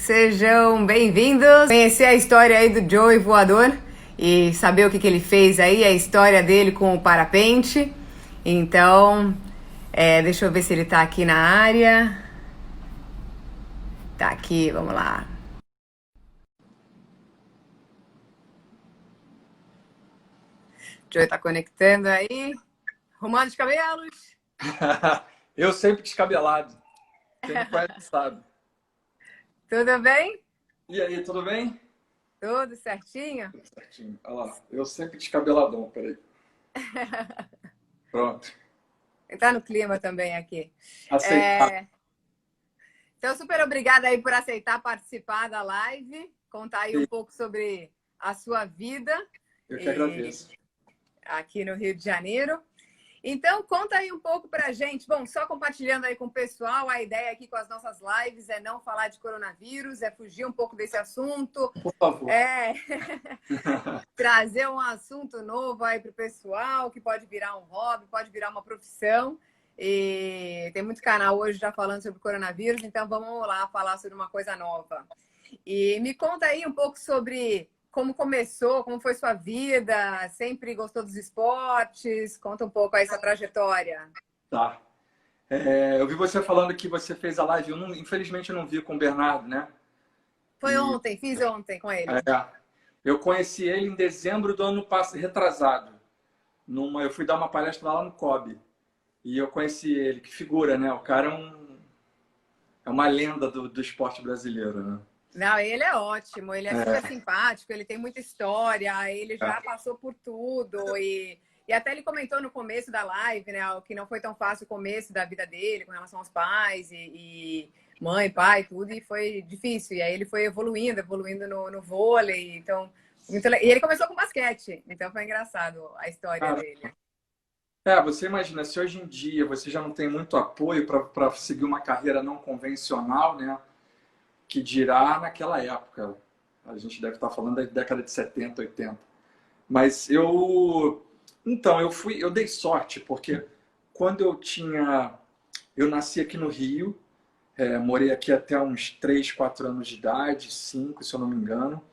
Sejam bem-vindos. Conhecer a história aí do Joey Voador e saber o que ele fez aí, a história dele com o parapente. Então, deixa eu ver se ele tá aqui na área. Tá aqui, vamos lá. Joey tá conectando aí. Arrumando os cabelos. Eu sempre descabelado. Quem me conhece sabe. Tudo bem? E aí, tudo bem? Tudo certinho? Tudo certinho. Olha lá, eu sempre descabeladão, peraí. Pronto. Tá no clima também aqui. Aceitar. Então, super obrigada aí por aceitar participar da live, contar aí um pouco sobre a sua vida. Eu que agradeço. Aqui no Rio de Janeiro. Então, conta aí um pouco pra gente. Bom, só compartilhando aí com o pessoal, a ideia aqui com as nossas lives é não falar de coronavírus, é fugir um pouco desse assunto. Por favor. Trazer um assunto novo aí pro pessoal, que pode virar um hobby, pode virar uma profissão. E tem muito canal hoje já falando sobre coronavírus, então vamos lá falar sobre uma coisa nova. E me conta aí um pouco sobre como começou, como foi sua vida, sempre gostou dos esportes? Conta um pouco aí sua trajetória. Tá. Eu vi você falando que você fez a live, infelizmente eu não vi com o Bernardo, né? Foi ontem, fiz ontem com ele. Eu conheci ele em dezembro do ano passado, retrasado. Eu fui dar uma palestra lá no COB. E eu conheci ele, que figura, né? O cara é uma lenda do esporte brasileiro, né? Não, ele é ótimo, ele é super simpático, ele tem muita história, ele já passou por tudo e até ele comentou no começo da live, né, que não foi tão fácil o começo da vida dele com relação aos pais e mãe, pai, tudo, e foi difícil. E aí ele foi evoluindo no vôlei, então... E ele começou com basquete, então foi engraçado a história dele. Você imagina, se hoje em dia você já não tem muito apoio para seguir uma carreira não convencional, né? Que dirá naquela época. A gente deve estar falando da década de 70, 80. Mas eu dei sorte, porque quando eu nasci aqui no Rio, morei aqui até uns 3, 4 anos de idade, 5, se eu não me engano.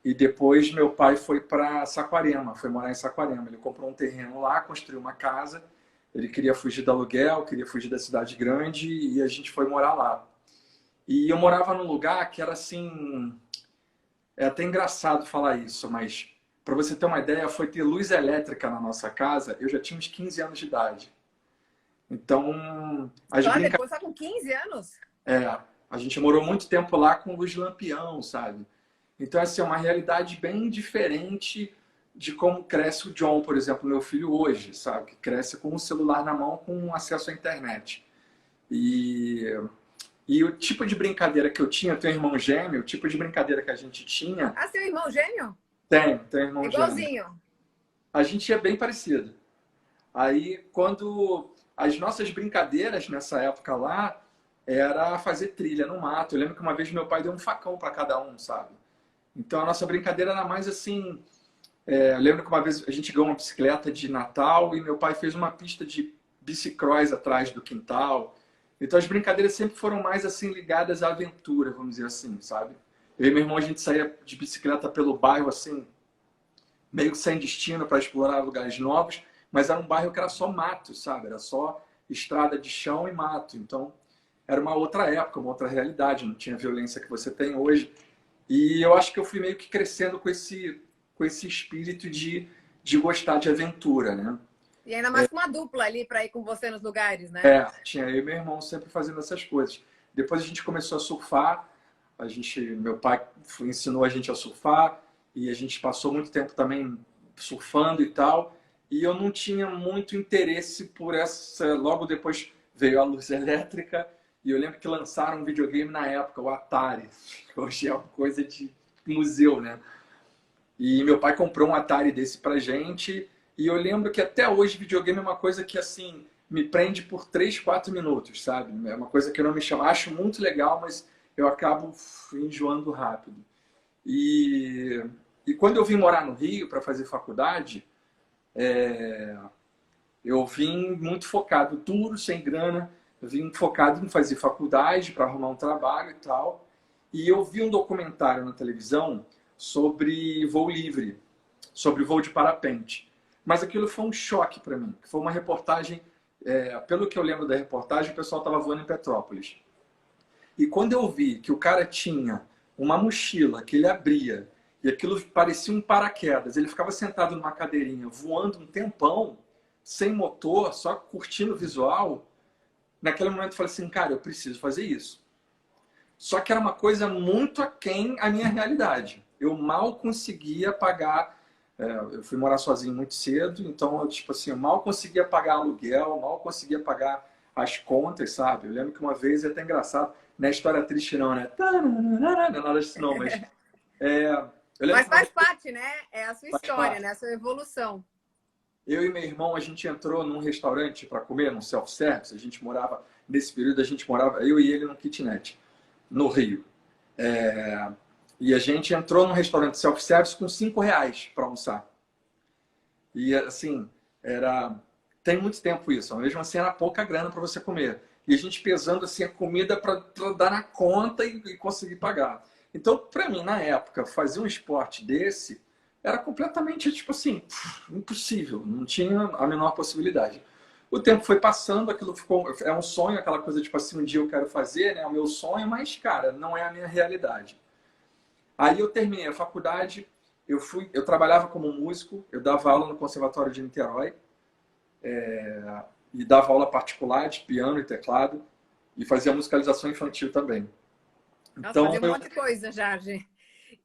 E depois meu pai foi para Saquarema, foi morar em Saquarema. Ele comprou um terreno lá, construiu uma casa. Ele queria fugir do aluguel, queria fugir da cidade grande e a gente foi morar lá. E eu morava num lugar que era assim... É até engraçado falar isso, mas para você ter uma ideia, foi ter luz elétrica na nossa casa, eu já tinha uns 15 anos de idade. Então, Depois tá com 15 anos? A gente morou muito tempo lá com luz de lampião, sabe? Então, assim, é uma realidade bem diferente de como cresce o John, por exemplo, meu filho hoje, sabe? Que cresce com um celular na mão, com acesso à internet. E o tipo de brincadeira que eu tinha, eu tenho um irmão gêmeo, o tipo de brincadeira que a gente tinha... Ah, seu irmão gêmeo? Tenho irmão igualzinho. Gêmeo. A gente é bem parecido. Aí, quando... As nossas brincadeiras nessa época lá era fazer trilha no mato. Eu lembro que uma vez meu pai deu um facão para cada um, sabe? Então a nossa brincadeira era mais assim... eu lembro que uma vez a gente ganhou uma bicicleta de Natal e meu pai fez uma pista de bicicross atrás do quintal. Então as brincadeiras sempre foram mais assim ligadas à aventura, vamos dizer assim, sabe? Eu e meu irmão, a gente saía de bicicleta pelo bairro assim, meio sem destino para explorar lugares novos, mas era um bairro que era só mato, sabe? Era só estrada de chão e mato. Então era uma outra época, uma outra realidade, não tinha a violência que você tem hoje. E eu acho que eu fui meio que crescendo com esse espírito de gostar de aventura, né? E ainda mais com uma dupla ali para ir com você nos lugares, né? Tinha eu e meu irmão sempre fazendo essas coisas. Depois a gente começou a surfar, meu pai ensinou a gente a surfar e a gente passou muito tempo também surfando e tal. E eu não tinha muito interesse por essa... Logo depois veio a luz elétrica e eu lembro que lançaram um videogame na época, o Atari. Hoje é uma coisa de museu, né? E meu pai comprou um Atari desse pra gente. E eu lembro que até hoje videogame é uma coisa que, assim, me prende por 3, 4 minutos, sabe? É uma coisa que eu não me chamo. Acho muito legal, mas eu acabo enjoando rápido. E quando eu vim morar no Rio para fazer faculdade, eu vim muito focado, duro, sem grana. Eu vim focado em fazer faculdade para arrumar um trabalho e tal. E eu vi um documentário na televisão sobre voo livre, sobre voo de parapente. Mas aquilo foi um choque para mim. Foi uma reportagem, pelo que eu lembro da reportagem, o pessoal estava voando em Petrópolis. E quando eu vi que o cara tinha uma mochila que ele abria e aquilo parecia um paraquedas, ele ficava sentado numa cadeirinha, voando um tempão, sem motor, só curtindo o visual, naquele momento eu falei assim, cara, eu preciso fazer isso. Só que era uma coisa muito aquém a minha realidade. Eu mal conseguia pagar. Eu fui morar sozinho muito cedo, então eu, tipo assim, eu mal conseguia pagar aluguel, mal conseguia pagar as contas, sabe? Eu lembro que uma vez, é até engraçado, não é história triste não, né? Não é nada disso não, mas... eu lembro Mas que uma faz vez, parte, né? É a sua faz história, parte. né? A sua evolução. Eu e meu irmão, a gente entrou num restaurante para comer, num self-service. A gente morava, nesse período, a gente morava, eu e ele, num kitnet, no Rio. E a gente entrou num restaurante self-service com R$ 5 para almoçar. E assim, tem muito tempo isso, mas mesmo assim era pouca grana para você comer. E a gente pesando assim a comida para dar na conta e conseguir pagar. Então, para mim, na época, fazer um esporte desse era completamente, tipo assim, impossível. Não tinha a menor possibilidade. O tempo foi passando, aquilo ficou... É um sonho, aquela coisa, tipo assim, um dia eu quero fazer, né? É o meu sonho, mas, cara, não é a minha realidade. Aí eu terminei a faculdade, eu trabalhava como músico, eu dava aula no Conservatório de Niterói, e dava aula particular de piano e teclado, e fazia musicalização infantil também. Nossa, Então, fazia um monte de coisa, Jorge.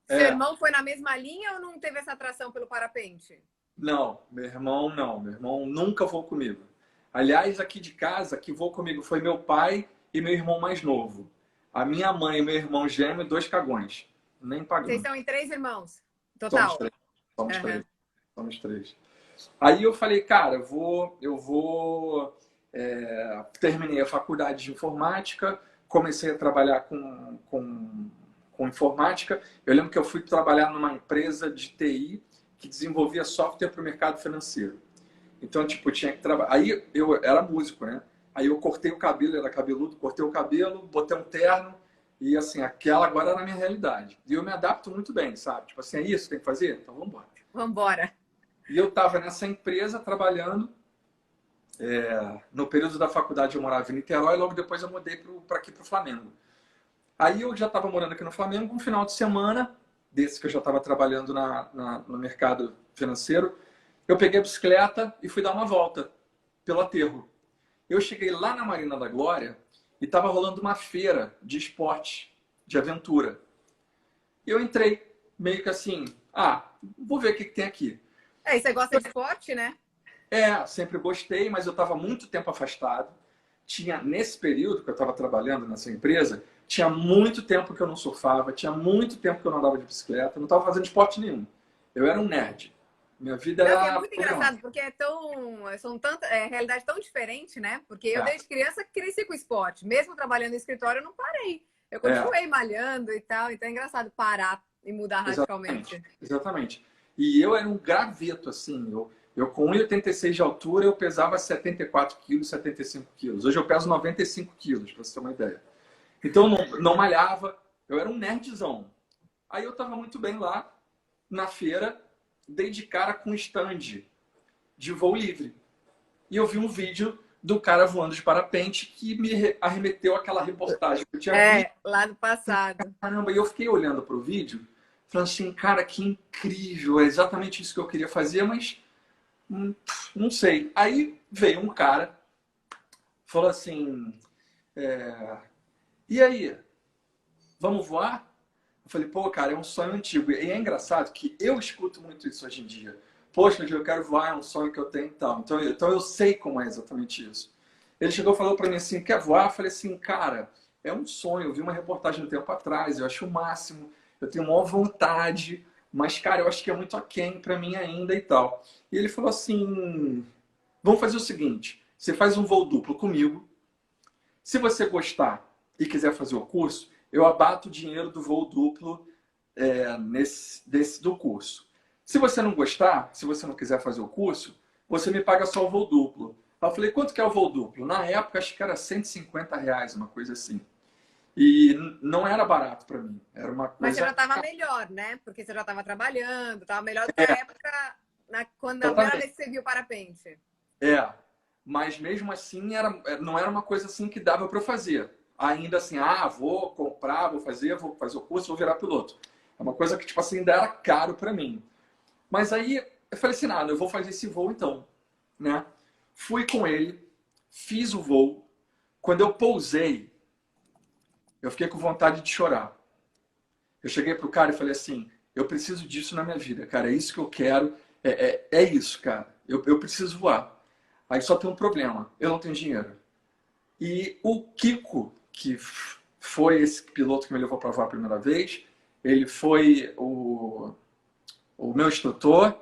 Seu é, irmão foi na mesma linha ou não teve essa atração pelo parapente? não, meu irmão não, meu irmão nunca voou comigo. Aliás, aqui de casa, que voou comigo foi meu pai e meu irmão mais novo. A minha mãe e meu irmão gêmeo, dois cagões. Nem Vocês pagando. são em 3 irmãos? Somos Total. três, somos Aham. três, somos três. Aí eu falei, cara, terminei a faculdade de informática, comecei a trabalhar com informática. Eu lembro que eu fui trabalhar numa empresa de TI que desenvolvia software para o mercado financeiro. Então, tipo, tinha que trabalhar. Aí eu era músico, né? Aí eu cortei o cabelo, era cabeludo, cortei o cabelo, botei um terno e assim, aquela agora era a minha realidade. E eu me adapto muito bem, sabe? Tipo assim, é isso que tem que fazer? Então vamos embora. Vambora. E eu estava nessa empresa trabalhando. No período da faculdade eu morava em Niterói, logo depois eu mudei para aqui para o Flamengo. Aí eu já estava morando aqui no Flamengo, um final de semana, desse que eu já estava trabalhando no mercado financeiro, eu peguei a bicicleta e fui dar uma volta pelo aterro. Eu cheguei lá na Marina da Glória e estava rolando uma feira de esporte, de aventura. E eu entrei, meio que assim, vou ver o que tem aqui. E você gosta de esporte, né? Sempre gostei, mas eu estava muito tempo afastado. Nesse período que eu estava trabalhando nessa empresa, tinha muito tempo que eu não surfava, tinha muito tempo que eu não andava de bicicleta, não estava fazendo esporte nenhum. Eu era um nerd. Minha vida Não, que é era muito problemática. engraçado, porque são realidade tão diferente, né? Porque eu, É, desde criança, cresci com esporte. Mesmo trabalhando no escritório, eu não parei. Eu é, continuei malhando e tal. Então é engraçado parar e mudar exatamente, radicalmente. exatamente. E eu era um graveto, assim. Eu com 1,86 de altura, eu pesava 74 quilos, 75 quilos. Hoje eu peso 95 quilos, para você ter uma ideia. Então, não malhava, eu era um nerdzão. Aí eu estava muito bem lá, na feira, dei de cara com um stand de voo livre. E eu vi um vídeo do cara voando de parapente que me arremeteu àquela reportagem que eu tinha visto. Lá no passado. Caramba, e eu fiquei olhando para o vídeo, falando assim, cara, que incrível, é exatamente isso que eu queria fazer, mas não sei. Aí veio um cara, falou assim, e aí, vamos voar? Eu falei, pô, cara, é um sonho antigo. E é engraçado que eu escuto muito isso hoje em dia. Poxa, eu quero voar, é um sonho que eu tenho e tal. Então eu sei como é exatamente isso. Ele chegou e falou para mim assim, quer voar? Eu falei assim, cara, é um sonho. Eu vi uma reportagem um tempo atrás, eu acho o máximo. Eu tenho maior vontade, mas, cara, eu acho que é muito aquém para mim ainda e tal. E ele falou assim, vamos fazer o seguinte, você faz um voo duplo comigo. Se você gostar e quiser fazer o curso, eu abato o dinheiro do voo duplo do curso. Se você não gostar, se você não quiser fazer o curso, você me paga só o voo duplo. Eu falei, quanto que é o voo duplo? Na época, acho que era R$ 150, uma coisa assim. E não era barato para mim. Era uma Mas você coisa... já estava melhor, né? Porque você já estava trabalhando, estava melhor do que a É, época, quando a primeira exatamente. vez que você viu o parapente. É, mas mesmo assim não era uma coisa assim que dava para eu fazer. Ainda assim, ah, vou comprar, vou fazer o curso, vou virar piloto. É uma coisa que, tipo assim, ainda era caro para mim. Mas aí eu falei assim, nada, eu vou fazer esse voo então, né? Fui com ele, fiz o voo. Quando eu pousei, eu fiquei com vontade de chorar. Eu cheguei pro cara e falei assim, eu preciso disso na minha vida, cara, é isso que eu quero, é isso, cara, eu preciso voar. Aí só tem um problema, eu não tenho dinheiro. E o Kiko, que foi esse piloto que me levou para voar a primeira vez, ele foi o meu instrutor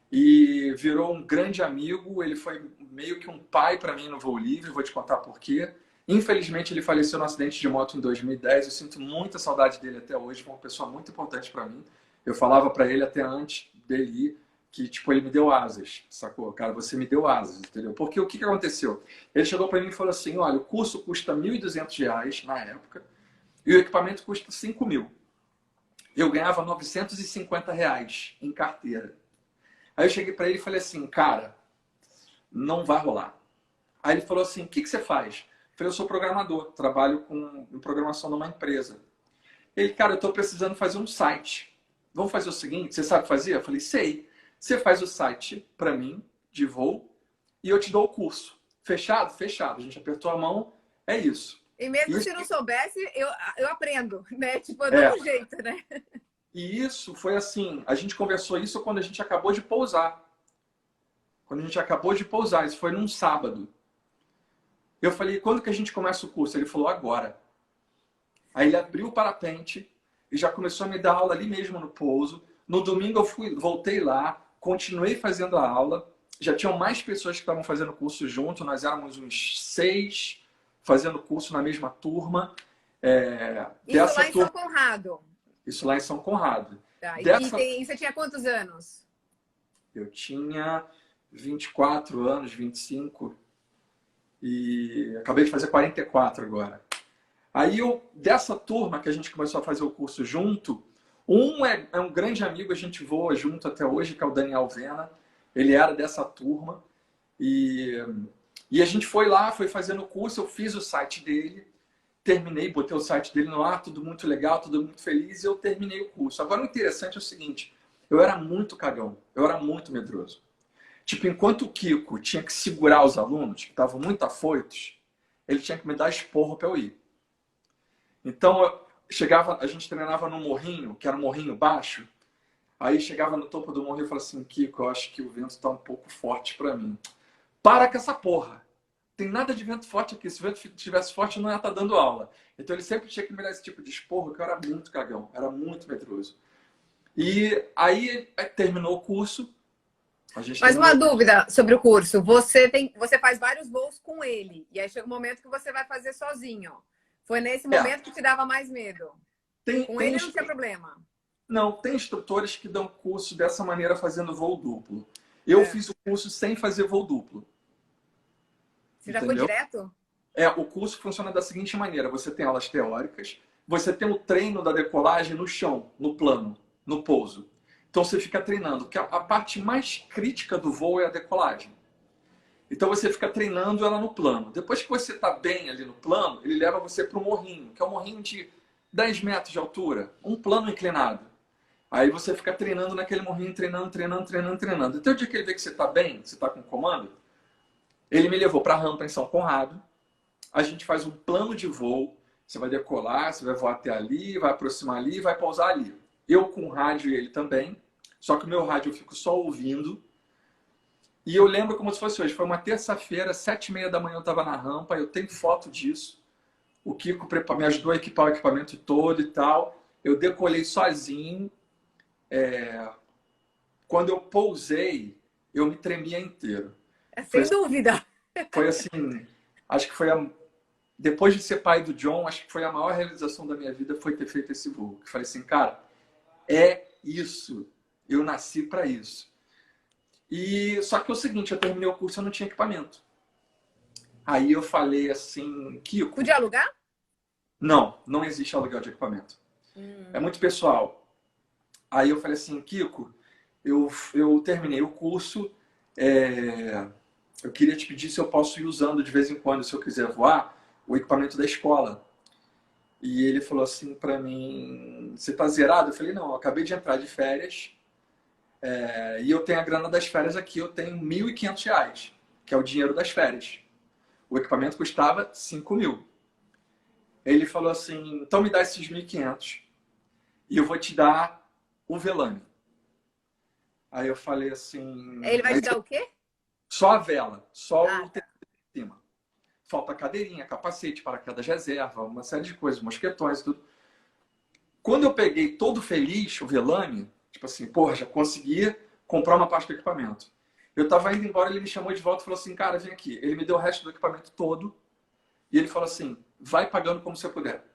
e virou um grande amigo. Ele foi meio que um pai para mim no voo livre, vou te contar por quê. Infelizmente, ele faleceu no acidente de moto em 2010. Eu sinto muita saudade dele até hoje, foi uma pessoa muito importante para mim. Eu falava para ele até antes dele ir que, tipo, ele me deu asas, sacou? Cara, você me deu asas, entendeu? Porque o que aconteceu? Ele chegou para mim e falou assim, olha, o curso custa R$ 1.200 na época e o equipamento custa 5.000. Eu ganhava R$ 950 em carteira. Aí eu cheguei para ele e falei assim, cara, não vai rolar. Aí ele falou assim, o que você faz? Eu falei, eu sou programador, trabalho com programação numa empresa. Ele, cara, eu estou precisando fazer um site. Vamos fazer o seguinte, você sabe fazer? Eu falei, sei. Você faz o site para mim, de voo, e eu te dou o curso. Fechado? Fechado. A gente apertou a mão, é isso. E mesmo Isso, se não soubesse, eu aprendo, né? Tipo, eu é, dou um jeito, né? e isso foi assim, a gente conversou isso quando a gente acabou de pousar. Quando a gente acabou de pousar, isso foi num sábado. Eu falei, quando que a gente começa o curso? Ele falou, agora. Aí ele abriu o parapente e já começou a me dar aula ali mesmo no pouso. No domingo eu voltei lá, continuei fazendo a aula. Já tinham mais pessoas que estavam fazendo curso junto. Nós éramos uns 6 fazendo curso na mesma turma. Isso Dessa lá em São turma, Conrado. isso lá em São Conrado. Tá. Dessa, E você tinha quantos anos? eu tinha 24 anos, 25 e acabei de fazer 44 agora. Aí dessa turma que a gente começou a fazer o curso junto, é um grande amigo, a gente voa junto até hoje, que é o Daniel Vena. Ele era dessa turma. E, e a gente foi lá, foi fazendo o curso, eu fiz o site dele, terminei, botei o site dele no ar, tudo muito legal, tudo muito feliz, e eu terminei o curso. Agora o interessante é o seguinte, eu era muito cagão, eu era muito medroso. Tipo, enquanto o Kiko tinha que segurar os alunos, que estavam muito afoitos, ele tinha que me dar esporro para eu ir. Então, a gente treinava no morrinho, que era um morrinho baixo. Aí chegava no topo do morro e falava assim, Kiko, eu acho que o vento está um pouco forte para mim. Para com essa porra! Tem nada de vento forte aqui. Se o vento estivesse forte, eu não ia estar dando aula. Então ele sempre tinha que me dar esse tipo de esporro, que eu era muito cagão, era muito medroso. E aí terminou o curso. Mas uma dúvida sobre o curso. Você faz vários voos com ele. E aí chega um momento que você vai fazer sozinho. Foi nesse momento que te dava mais medo. Com ele não tinha problema. Não, tem instrutores que dão curso dessa maneira, fazendo voo duplo. Eu fiz o curso sem fazer voo duplo. Você já foi direto? O curso funciona da seguinte maneira. Você tem aulas teóricas, você tem o treino da decolagem no chão, no plano, no pouso. Então você fica treinando, porque a parte mais crítica do voo é a decolagem. Então você fica treinando ela no plano. Depois que você está bem ali no plano, ele leva você para o morrinho, que é um morrinho de 10 metros de altura, um plano inclinado. Aí você fica treinando naquele morrinho, treinando. Até o dia que ele vê que você está bem, você está com comando, ele me levou para a rampa em São Conrado. A gente faz um plano de voo. Você vai decolar, você vai voar até ali, vai aproximar ali e vai pousar ali. Eu com o rádio e ele também. Só que o meu rádio eu fico só ouvindo. E eu lembro como se fosse hoje. Foi uma terça-feira, 7h30 da manhã eu estava na rampa. Eu tenho foto disso. O Kiko me ajudou a equipar o equipamento todo e tal. Eu decolei sozinho. Quando eu pousei, eu me tremia inteiro. Sem dúvida. Foi assim, acho que depois de ser pai do John, acho que foi a maior realização da minha vida, foi ter feito esse voo. Que falei assim, cara, é isso. Eu nasci para isso. E só que é o seguinte, eu terminei o curso e eu não tinha equipamento. Aí eu falei assim, Kiko... Podia alugar? Não, não existe aluguel de equipamento. É muito pessoal. Aí eu falei assim, Kiko, eu terminei o curso, eu queria te pedir se eu posso ir usando de vez em quando, se eu quiser voar, o equipamento da escola. E ele falou assim pra mim, você tá zerado? Eu falei, não, eu acabei de entrar de férias, e eu tenho a grana das férias aqui, eu tenho R$ 1.500, que é o dinheiro das férias. O equipamento custava 5.000. Ele falou assim, então me dá esses 1.500 e eu vou te dar o velame. Aí eu falei assim, Ele vai te dar o quê? só a vela, só o Tá. tecido em cima. Falta cadeirinha, capacete, paraquedas reserva, uma série de coisas, mosquetões e tudo. Quando eu peguei todo feliz o velame, tipo assim, porra, já consegui comprar uma parte do equipamento. Eu tava indo embora, ele me chamou de volta e falou assim, cara, vem aqui. Ele me deu o resto do equipamento todo e ele falou assim, vai pagando como você puder.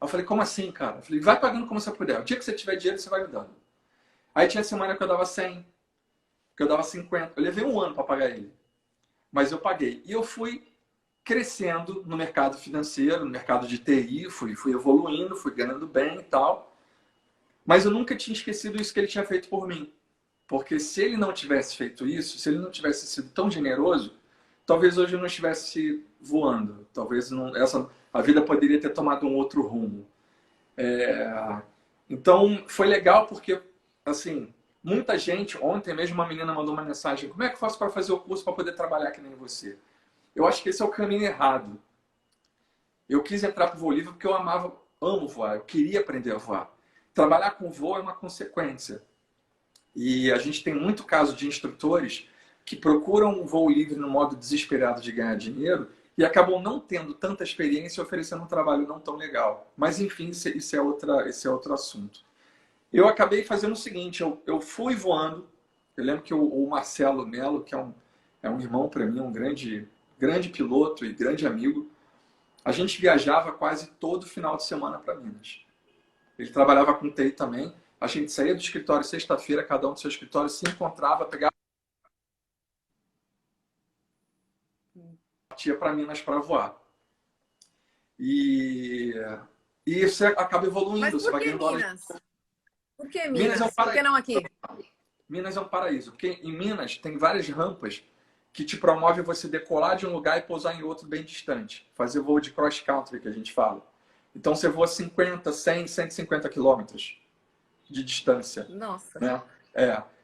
Eu falei, como assim, cara? Eu falei, vai pagando como você puder. O dia que você tiver dinheiro, você vai me dando. Aí tinha semana que eu dava 100, que eu dava 50. Eu levei um ano para pagar ele. Mas eu paguei. E eu fui crescendo no mercado financeiro, no mercado de TI, fui evoluindo, fui ganhando bem e tal. Mas eu nunca tinha esquecido isso que ele tinha feito por mim. Porque se ele não tivesse feito isso, se ele não tivesse sido tão generoso, talvez hoje eu não estivesse voando. Talvez não, a vida poderia ter tomado um outro rumo. Então, foi legal porque, assim, muita gente... Ontem mesmo uma menina mandou uma mensagem, como é que eu faço para fazer o curso para poder trabalhar que nem você? Eu acho que esse é o caminho errado. Eu quis entrar para o voo livre porque eu amo voar, eu queria aprender a voar. Trabalhar com voo é uma consequência. E a gente tem muito caso de instrutores que procuram um voo livre no modo desesperado de ganhar dinheiro e acabam não tendo tanta experiência e oferecendo um trabalho não tão legal. Mas, enfim, esse é outro assunto. Eu acabei fazendo o seguinte, eu fui voando, eu lembro que o Marcelo Melo, que é um irmão para mim, um grande piloto e grande amigo, a gente viajava quase todo final de semana para Minas. Ele trabalhava com TI também, a gente saía do escritório sexta-feira, cada um do seu escritório se encontrava, pegava e partia para Minas para voar. E, e você acaba Mas evoluindo, você por vai que ganhando horas. Minas? Por que Minas é um Minas? Por que paraíso. não aqui? Minas é um paraíso, porque em Minas tem várias rampas que te promovem você decolar de um lugar e pousar em outro bem distante. Fazer voo de cross country, que a gente fala. Então você voa 50, 100, 150 quilômetros de distância. Nossa. Né?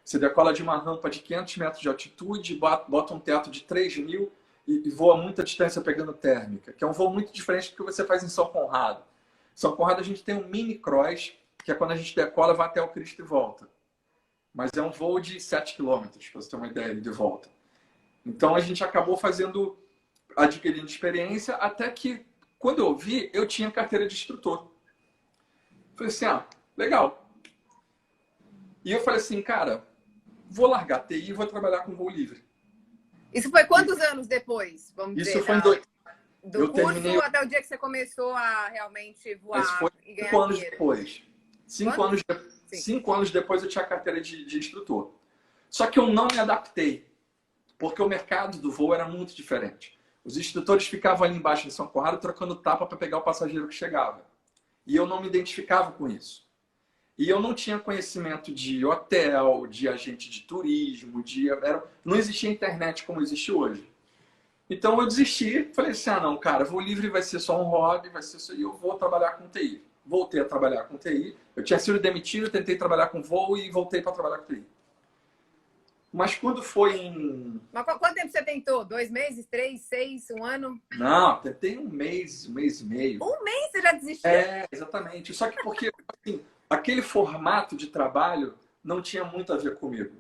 Você decola de uma rampa de 500 metros de altitude, bota um teto de 3.000 e voa muita distância pegando térmica, que é um voo muito diferente do que você faz em São Conrado. São Conrado a gente tem um mini cross, que é quando a gente decola, vai até o Cristo e volta. Mas é um voo de 7 quilômetros, para você ter uma ideia de volta. Então a gente acabou adquirindo experiência, até que, quando eu vi, eu tinha carteira de instrutor. Falei assim, legal. E eu falei assim, cara, vou largar a TI e vou trabalhar com voo livre. Isso foi quantos anos depois, vamos Isso dizer, foi do eu curso terminei. até o dia que você começou a realmente Mas foi voar e ganhar 5 anos dinheiro? depois. Quantos? Sim. 5 anos depois eu tinha carteira de instrutor. Só que eu não me adaptei, porque o mercado do voo era muito diferente. Os instrutores ficavam ali embaixo em São Conrado trocando tapa para pegar o passageiro que chegava. E eu não me identificava com isso. E eu não tinha conhecimento de hotel, de agente de turismo, não existia internet como existe hoje. Então eu desisti, falei assim, não, cara, voo livre vai ser só um hobby, vai ser só... e eu vou trabalhar com TI. Voltei a trabalhar com TI, eu tinha sido demitido, tentei trabalhar com voo e voltei para trabalhar com TI. Mas quando foi em... Mas quanto tempo você tentou? 2 meses, 3, 6, um ano? Não, tentei um mês e meio. Um mês você já desistiu? Exatamente. Só que porque assim, aquele formato de trabalho não tinha muito a ver comigo.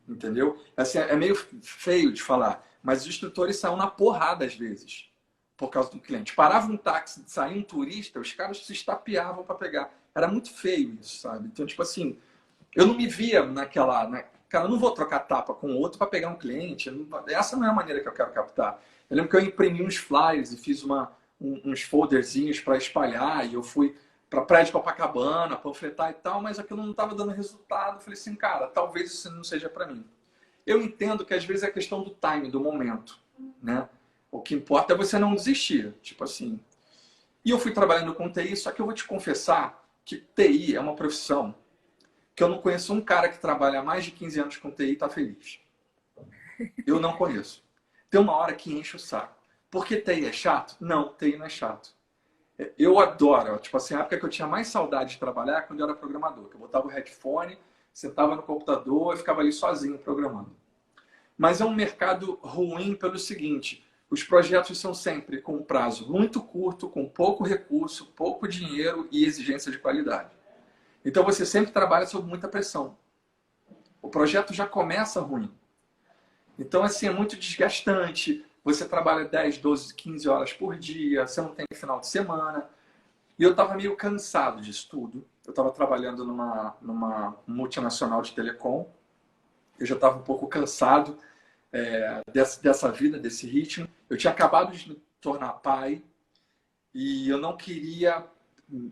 Entendeu? Assim, é meio feio de falar, mas os instrutores saíam na porrada às vezes, por causa do cliente. Parava um táxi, saía um turista, os caras se estapeavam para pegar. Era muito feio isso, sabe? Então, tipo assim, eu não me via cara, eu não vou trocar tapa com o outro para pegar um cliente. Essa não é a maneira que eu quero captar. Eu lembro que eu imprimi uns flyers e fiz uns folderzinhos para espalhar, e eu fui para praia de Copacabana, panfletar e tal, mas aquilo não estava dando resultado. Eu falei assim, cara, talvez isso não seja para mim. Eu entendo que às vezes é questão do time, do momento, né? O que importa é você não desistir. Tipo assim, E eu fui trabalhando com TI, só que eu vou te confessar que TI é uma profissão que eu não conheço um cara que trabalha há mais de 15 anos com TI e está feliz. Eu não conheço. Tem uma hora que enche o saco. Porque TI é chato? Não, TI não é chato. Eu adoro. Tipo assim, a época que eu tinha mais saudade de trabalhar é quando eu era programador. Que eu botava o headphone, sentava no computador e ficava ali sozinho programando. Mas é um mercado ruim pelo seguinte: os projetos são sempre com um prazo muito curto, com pouco recurso, pouco dinheiro e exigência de qualidade. Então você sempre trabalha sob muita pressão. O projeto já começa ruim. Então, assim, é muito desgastante. Você trabalha 10, 12, 15 horas por dia, você não tem final de semana. E eu estava meio cansado disso tudo. Eu estava trabalhando numa multinacional de telecom. Eu já estava um pouco cansado dessa vida, desse ritmo. Eu tinha acabado de me tornar pai e eu não queria...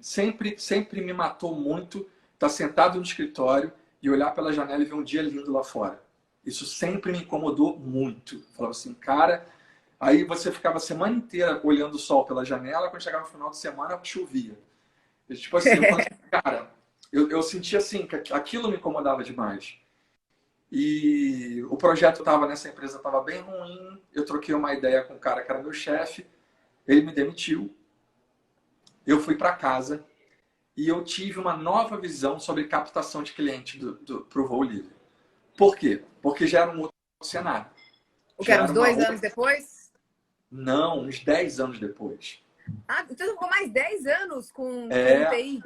Sempre me matou muito estar sentado no escritório e olhar pela janela e ver um dia lindo lá fora. Isso sempre me incomodou muito. Eu falava assim, cara... Aí você ficava a semana inteira olhando o sol pela janela, quando chegava no final de semana, chovia. E, tipo assim, cara, eu sentia assim, que aquilo me incomodava demais. E o projeto nessa empresa estava bem ruim, eu troquei uma ideia com o cara que era meu chefe, ele me demitiu, eu fui para casa e eu tive uma nova visão sobre captação de cliente para o Voo Livre. Por quê? Porque já era um outro cenário. O que era uns 2 anos depois? Não, uns 10 anos depois. Ah, então ficou mais 10 anos com TI?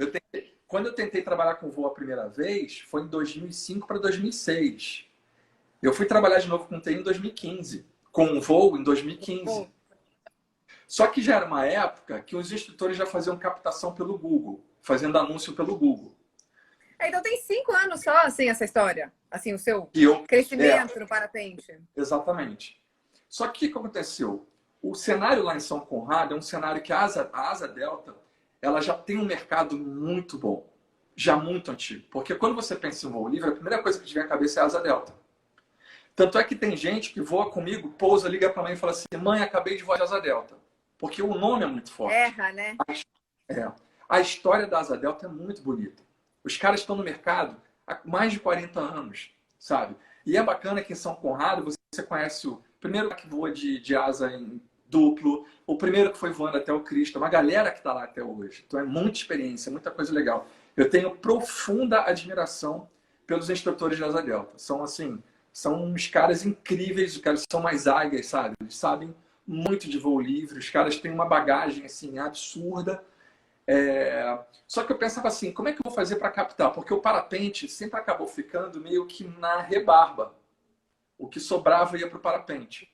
Quando eu tentei trabalhar com voo a primeira vez, foi em 2005 para 2006. Eu fui trabalhar de novo com TI em 2015. Com voo em 2015. Só que já era uma época que os instrutores já faziam captação pelo Google. Fazendo anúncio pelo Google. Então tem 5 anos só, assim, essa história. Assim, o seu crescimento no parapente. Exatamente. Só que o que aconteceu? O cenário lá em São Conrado é um cenário que a Asa Delta ela já tem um mercado muito bom. Já muito antigo. Porque quando você pensa em voo livre, a primeira coisa que te vem à cabeça é a Asa Delta. Tanto é que tem gente que voa comigo, pousa, liga para a mãe e fala assim, mãe, acabei de voar de Asa Delta. Porque o nome é muito forte. Erra, né? A história da Asa Delta é muito bonita. Os caras estão no mercado há mais de 40 anos, sabe? E é bacana que em São Conrado você conhece o primeiro que voa de asa em duplo, o primeiro que foi voando até o Cristo, uma galera que está lá até hoje. Então é muita experiência, muita coisa legal. Eu tenho profunda admiração pelos instrutores de Asa Delta. São assim, são uns caras incríveis, os caras são mais águias, sabe? Eles sabem muito de voo livre, os caras têm uma bagagem assim absurda. Só que eu pensava assim, como é que eu vou fazer para captar? Porque o parapente sempre acabou ficando meio que na rebarba. O que sobrava ia para o parapente.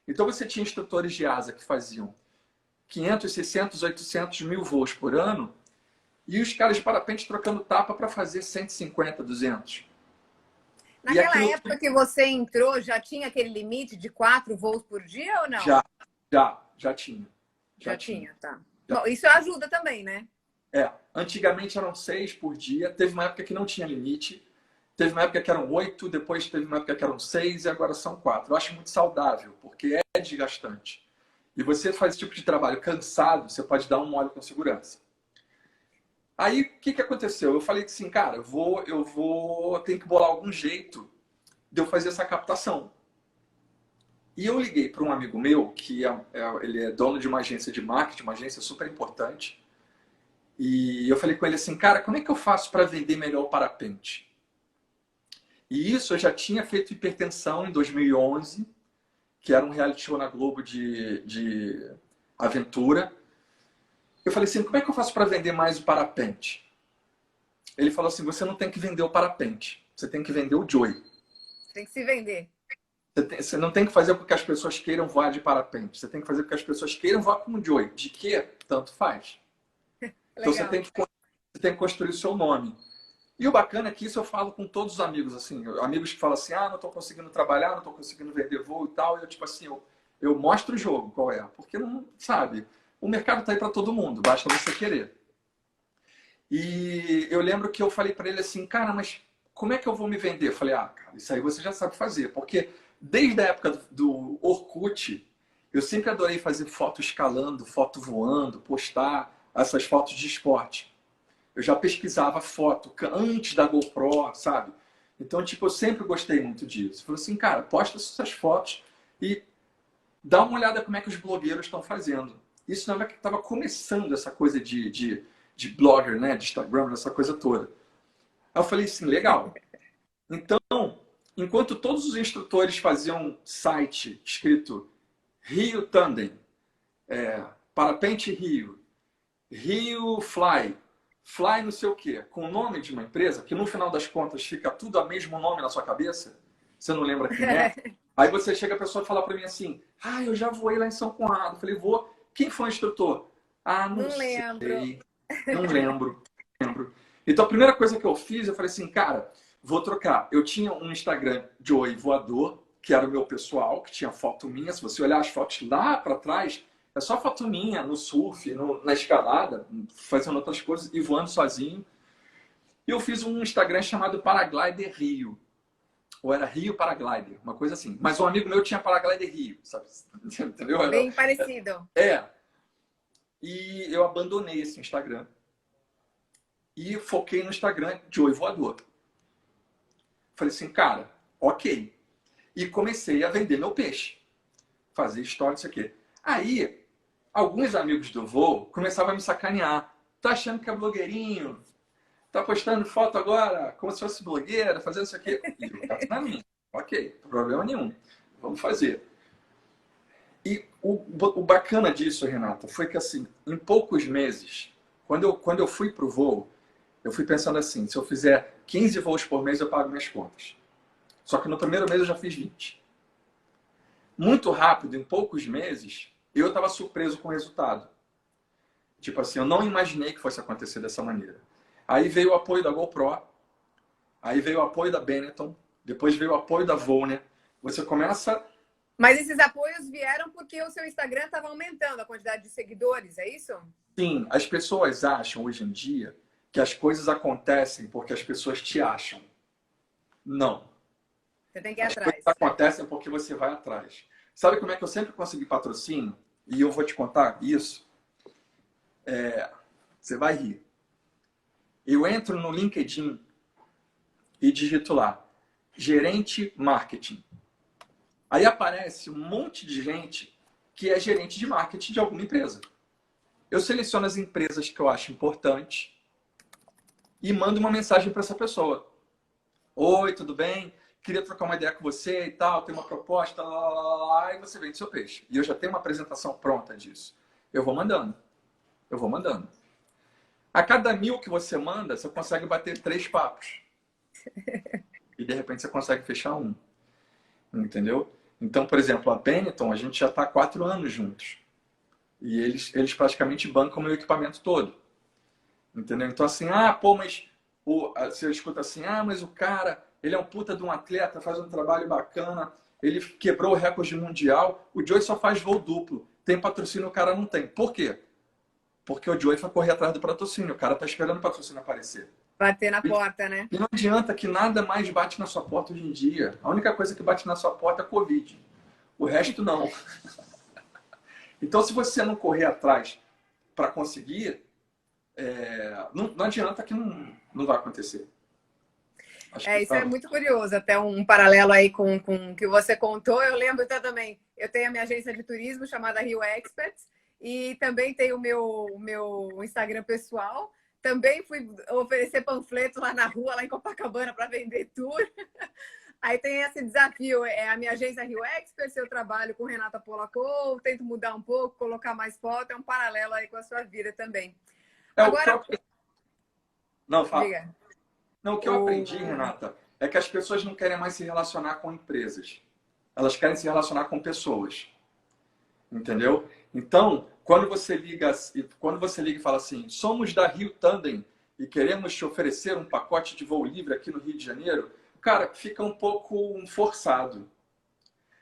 Então você tinha instrutores de asa que faziam 500, 600, 800 mil voos por ano e os caras de parapente trocando tapa para fazer 150, 200. Naquela época que você entrou, já tinha aquele limite de 4 voos por dia ou não? Já tinha. Já tinha, tá. Bom, isso ajuda também, né? Antigamente eram 6 por dia, teve uma época que não tinha limite, teve uma época que eram 8, depois teve uma época que eram 6 e agora são 4. Eu acho muito saudável, porque é desgastante. E você faz esse tipo de trabalho cansado, você pode dar um mole com segurança. Aí, o que aconteceu? Eu falei assim, cara, tenho que bolar algum jeito de eu fazer essa captação. E eu liguei para um amigo meu, que ele é dono de uma agência de marketing, uma agência super importante. E eu falei com ele assim, cara, como é que eu faço para vender melhor o parapente? E isso eu já tinha feito Hipertensão em 2011, que era um reality show na Globo de aventura. Eu falei assim, como é que eu faço para vender mais o parapente? Ele falou assim, você não tem que vender o parapente, você tem que vender o Joy. Tem que se vender. Você não tem que fazer com que as pessoas queiram voar de parapente. Você tem que fazer com que as pessoas queiram voar com o Joy. De que? Tanto faz. Então você tem que construir o seu nome. E o bacana é que isso eu falo com todos os amigos. Assim, amigos que falam assim, não estou conseguindo trabalhar, não estou conseguindo vender voo e tal. E eu, tipo assim, eu mostro o jogo qual é. Porque, não sabe, o mercado está aí para todo mundo. Basta você querer. E eu lembro que eu falei para ele assim, cara, mas como é que eu vou me vender? Eu falei, cara, isso aí você já sabe fazer. Porque desde a época do Orkut, eu sempre adorei fazer foto escalando, foto voando, postar. essas fotos de esporte. Eu já pesquisava foto antes da GoPro, sabe? Então, tipo, eu sempre gostei muito disso. Falei assim, cara, posta essas fotos e dá uma olhada como é que os blogueiros estão fazendo. Isso na época que estava começando essa coisa de blogger, né? De Instagram, essa coisa toda. Aí eu falei assim, legal. Então, enquanto todos os instrutores faziam site escrito Rio Tandem, Parapente Rio, Rio Fly, Fly não sei o quê, com o nome de uma empresa, que no final das contas fica tudo o mesmo nome na sua cabeça, você não lembra quem é, aí você chega a pessoa e fala para mim assim, eu já voei lá em São Conrado. Eu falei, vou. Quem foi o instrutor? Não sei. lembro. Não lembro. Então a primeira coisa que eu fiz, eu falei assim, cara, vou trocar. Eu tinha um Instagram Joey Voador, que era o meu pessoal, que tinha foto minha. Se você olhar as fotos lá para trás, é só foto minha no surf, na escalada, fazendo outras coisas e voando sozinho. E eu fiz um Instagram chamado Paraglider Rio. Ou era Rio Paraglider, uma coisa assim. Mas um amigo meu tinha Paraglider Rio, sabe? Entendeu? Bem parecido. E eu abandonei esse Instagram. E foquei no Instagram Joey Voador. Falei assim, cara, ok. E comecei a vender meu peixe. Fazer história, isso aqui. Aí, alguns amigos do voo começavam a me sacanear. Tá achando que é blogueirinho? Tá postando foto agora como se fosse blogueira, fazendo isso aqui? E eu, pra mim. Ok, problema nenhum. Vamos fazer. E o bacana disso, Renata, foi que assim, em poucos meses, quando eu fui pro voo, eu fui pensando assim, se eu fizer 15 voos por mês, eu pago minhas contas. Só que no primeiro mês eu já fiz 20. Muito rápido, em poucos meses, eu estava surpreso com o resultado. Tipo assim, eu não imaginei que fosse acontecer dessa maneira. Aí veio o apoio da GoPro, aí veio o apoio da Benetton, depois veio o apoio da Volner. Você começa... Mas esses apoios vieram porque o seu Instagram estava aumentando a quantidade de seguidores, é isso? Sim, as pessoas acham hoje em dia que as coisas acontecem porque as pessoas te acham. Não. Você tem que ir As atrás. coisas acontecem porque você vai atrás. Sabe como é que eu sempre consegui patrocínio? E eu vou te contar isso. Você vai rir. Eu entro no LinkedIn e digito lá, gerente marketing. Aí aparece um monte de gente que é gerente de marketing de alguma empresa. Eu seleciono as empresas que eu acho importantes e mando uma mensagem para essa pessoa. Oi, tudo bem? Queria trocar uma ideia com você e tal, tem uma proposta, e você vende seu peixe. E eu já tenho uma apresentação pronta disso. Eu vou mandando. A cada 1000 que você manda, você consegue bater 3 papos. E de repente você consegue fechar um. Entendeu? Então, por exemplo, a Benetton, a gente já está há 4 anos juntos. E eles praticamente bancam o meu equipamento todo. Entendeu? Então, assim, mas você escuta assim, mas o cara, ele é um puta de um atleta, faz um trabalho bacana, ele quebrou o recorde mundial, o Joey só faz voo duplo. Tem patrocínio, o cara não tem. Por quê? Porque o Joey foi correr atrás do patrocínio, o cara tá esperando o patrocínio aparecer. Bater na porta, né? E não adianta que nada mais bate na sua porta hoje em dia. A única coisa que bate na sua porta é Covid. O resto não. Então, se você não correr atrás para conseguir, não adianta que não vai acontecer. Isso é muito curioso, até um paralelo aí com o que você contou. Eu lembro também, eu tenho a minha agência de turismo chamada Rio Experts e também tenho o meu Instagram pessoal. Também fui oferecer panfleto lá na rua, lá em Copacabana, para vender tour. Aí tem esse desafio, a minha agência Rio Experts, eu trabalho com Renata Polacco, tento mudar um pouco, colocar mais foto, é um paralelo aí com a sua vida também. Agora... Não, fala. Diga. Não, o que eu aprendi, Renata, é que as pessoas não querem mais se relacionar com empresas. Elas querem se relacionar com pessoas. Entendeu? Então, quando você liga e fala assim, somos da Rio Tandem e queremos te oferecer um pacote de voo livre aqui no Rio de Janeiro, cara, fica um pouco forçado.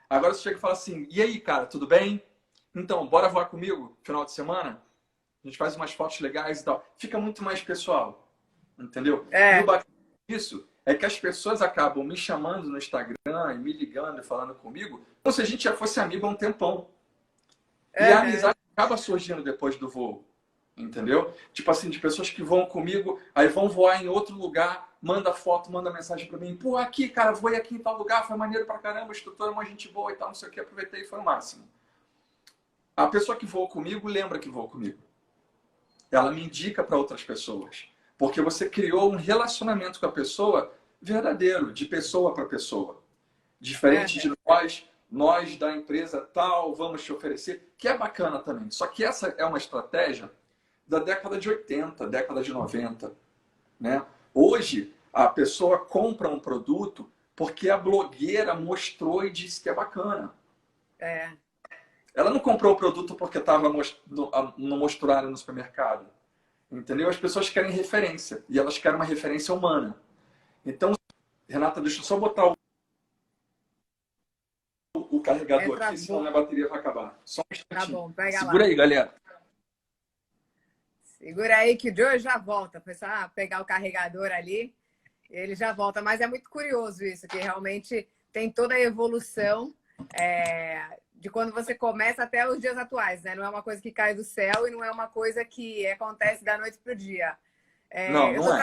Agora você chega e fala assim, e aí, cara, tudo bem? Então, bora voar comigo final de semana? A gente faz umas fotos legais e tal. Fica muito mais pessoal. Entendeu? E o bacana disso é que as pessoas acabam me chamando no Instagram e me ligando e falando comigo como se a gente já fosse amigo há um tempão. E a amizade acaba surgindo depois do voo. Entendeu? Tipo assim, de pessoas que vão comigo, aí vão voar em outro lugar, manda foto, manda mensagem pra mim. Pô, aqui, cara, voei aqui em tal lugar, foi maneiro pra caramba, o instrutor é uma gente boa e tal, não sei o que, aproveitei e foi o máximo. A pessoa que voa comigo lembra que voa comigo. Ela me indica para outras pessoas. Porque você criou um relacionamento com a pessoa verdadeiro, de pessoa para pessoa. Diferente de nós da empresa tal, vamos te oferecer, que é bacana também. Só que essa é uma estratégia da década de 80, década de 90. Né? Hoje, a pessoa compra um produto porque a blogueira mostrou e disse que é bacana. É. Ela não comprou o produto porque estava no mostruário no supermercado. Entendeu? As pessoas querem referência. E elas querem uma referência humana. Então, Renata, deixa eu só botar o carregador aqui, senão minha bateria vai acabar. Só um instantinho. Tá bom, pega lá. Segura aí, galera. Segura aí que o Joe já volta. Foi só pegar o carregador ali. Ele já volta. Mas é muito curioso isso, que realmente tem toda a evolução de quando você começa até os dias atuais, né? Não é uma coisa que cai do céu e não é uma coisa que acontece da noite pro dia. Não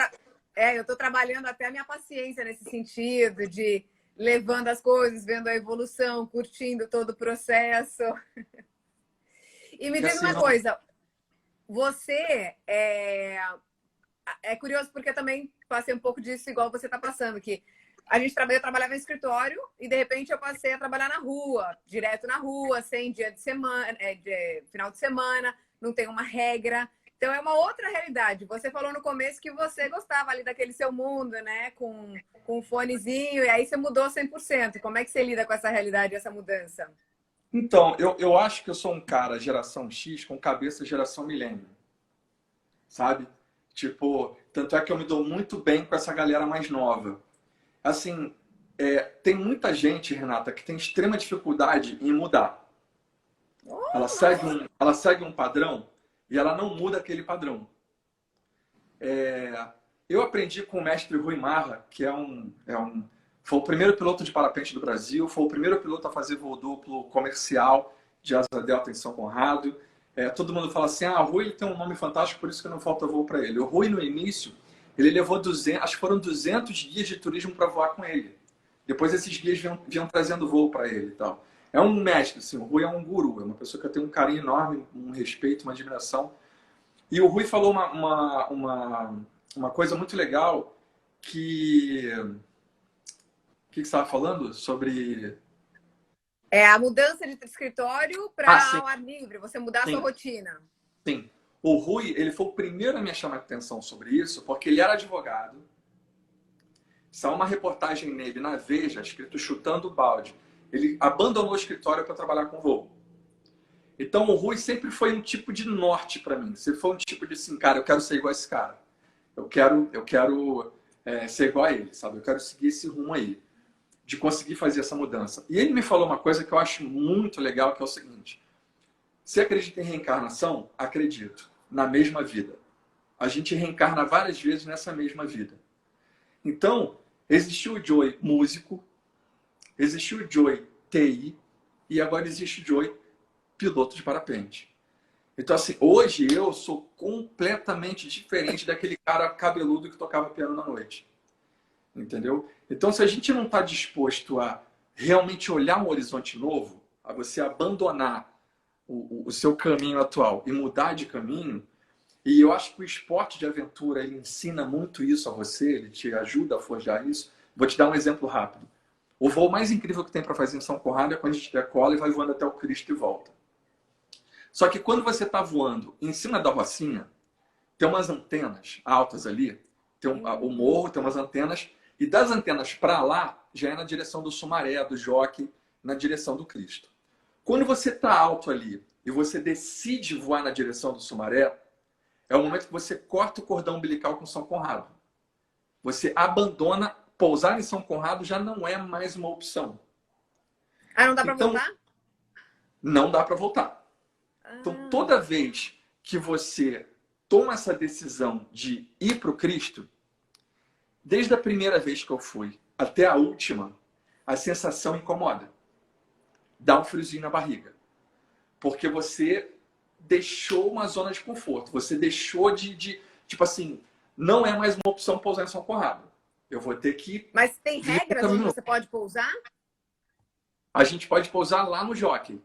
é. Eu tô trabalhando até a minha paciência nesse sentido, de levando as coisas, vendo a evolução, curtindo todo o processo. E me diz uma coisa, você é curioso porque eu também passei um pouco disso igual você está passando, que eu trabalhava em escritório e de repente eu passei a trabalhar na rua, direto na rua, sem dia de semana, final de semana, não tem uma regra. Então é uma outra realidade. Você falou no começo que você gostava ali daquele seu mundo, né? Com um fonezinho, e aí você mudou 100%. Como é que você lida com essa realidade, essa mudança? Então, eu acho que eu sou um cara geração X com cabeça geração milênio. Sabe? Tipo, tanto é que eu me dou muito bem com essa galera mais nova. Assim, tem muita gente, Renata, que tem extrema dificuldade em mudar. Ela segue um padrão e ela não muda aquele padrão. Eu aprendi com o mestre Rui Marra, que foi o primeiro piloto de parapente do Brasil, foi o primeiro piloto a fazer voo duplo comercial de asa delta em São Conrado. Todo mundo fala assim, o Rui ele tem um nome fantástico, por isso que não falta voo para ele. O Rui, no início, ele levou 200, acho que foram 200 guias de turismo para voar com ele. Depois esses guias vinham trazendo voo para ele e tal. É um mestre, assim, o Rui é um guru, é uma pessoa que eu tenho um carinho enorme, um respeito, uma admiração. E o Rui falou uma coisa muito legal que... O que você estava falando? Sobre... A mudança de escritório para o ar livre, você mudar a sua rotina. Sim. O Rui, ele foi o primeiro a me chamar a atenção sobre isso, porque ele era advogado. Saiu uma reportagem nele na Veja, escrito Chutando o Balde. Ele abandonou o escritório para trabalhar com voo. Então o Rui sempre foi um tipo de norte para mim. Sempre foi um tipo de assim, cara, eu quero ser igual a esse cara. Eu quero ser igual a ele, sabe? Eu quero seguir esse rumo aí, de conseguir fazer essa mudança. E ele me falou uma coisa que eu acho muito legal, que é o seguinte: você acredita em reencarnação? Acredito. Na mesma vida. A gente reencarna várias vezes nessa mesma vida. Então, existiu o Joey músico, existiu o Joey TI, e agora existe o Joey piloto de parapente. Então, assim, hoje eu sou completamente diferente daquele cara cabeludo que tocava piano na noite. Entendeu? Então, se a gente não está disposto a realmente olhar um horizonte novo, a você abandonar o seu caminho atual e mudar de caminho, e eu acho que o esporte de aventura ele ensina muito isso a você, ele te ajuda a forjar isso. Vou te dar um exemplo rápido. O voo mais incrível que tem para fazer em São Conrado é quando a gente decola e vai voando até o Cristo e volta. Só que quando você está voando em cima da rocinha, tem umas antenas altas ali, tem o morro, tem umas antenas, e das antenas para lá, já é na direção do Sumaré, do Jockey, na direção do Cristo. Quando você está alto ali e você decide voar na direção do Sumaré, é o momento que você corta o cordão umbilical com São Conrado. Você abandona, pousar em São Conrado já não é mais uma opção. Não dá para voltar? Não dá para voltar. Então, toda vez que você toma essa decisão de ir para o Cristo, desde a primeira vez que eu fui até a última, a sensação incomoda. Dá um friozinho na barriga. Porque você deixou uma zona de conforto. Você deixou tipo assim, não é mais uma opção pousar em São Conrado. Eu vou ter que... Mas tem regras onde você pode pousar? A gente pode pousar lá no Jockey.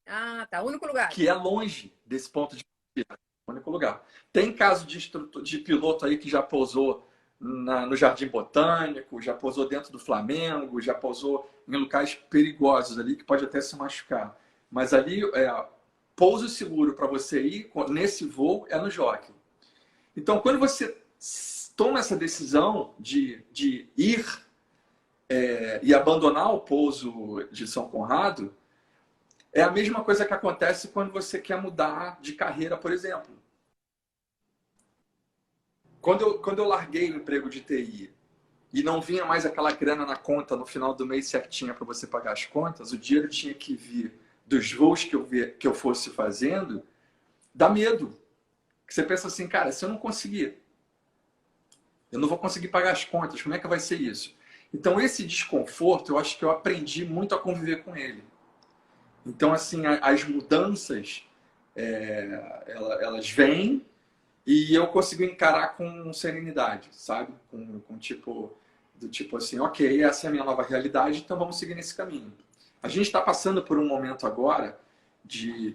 Ah, tá. Único lugar. Que é longe desse ponto de partida. Único lugar. Tem caso de piloto aí que já pousou no Jardim Botânico, já pousou dentro do Flamengo, já pousou em locais perigosos ali, que pode até se machucar. Mas ali, pouso seguro para você ir nesse voo é no Jockey. Então, quando você toma essa decisão de ir e abandonar o pouso de São Conrado, é a mesma coisa que acontece quando você quer mudar de carreira, por exemplo. Quando eu larguei o emprego de TI e não vinha mais aquela grana na conta no final do mês certinha para você pagar as contas, o dinheiro tinha que vir dos voos que eu fosse fazendo, dá medo. Você pensa assim, cara, se eu não conseguir, eu não vou conseguir pagar as contas, como é que vai ser isso? Então, esse desconforto, eu acho que eu aprendi muito a conviver com ele. Então, assim, as mudanças, elas vêm e eu consigo encarar com serenidade, sabe? Do tipo assim, ok, essa é a minha nova realidade, então vamos seguir nesse caminho. A gente está passando por um momento agora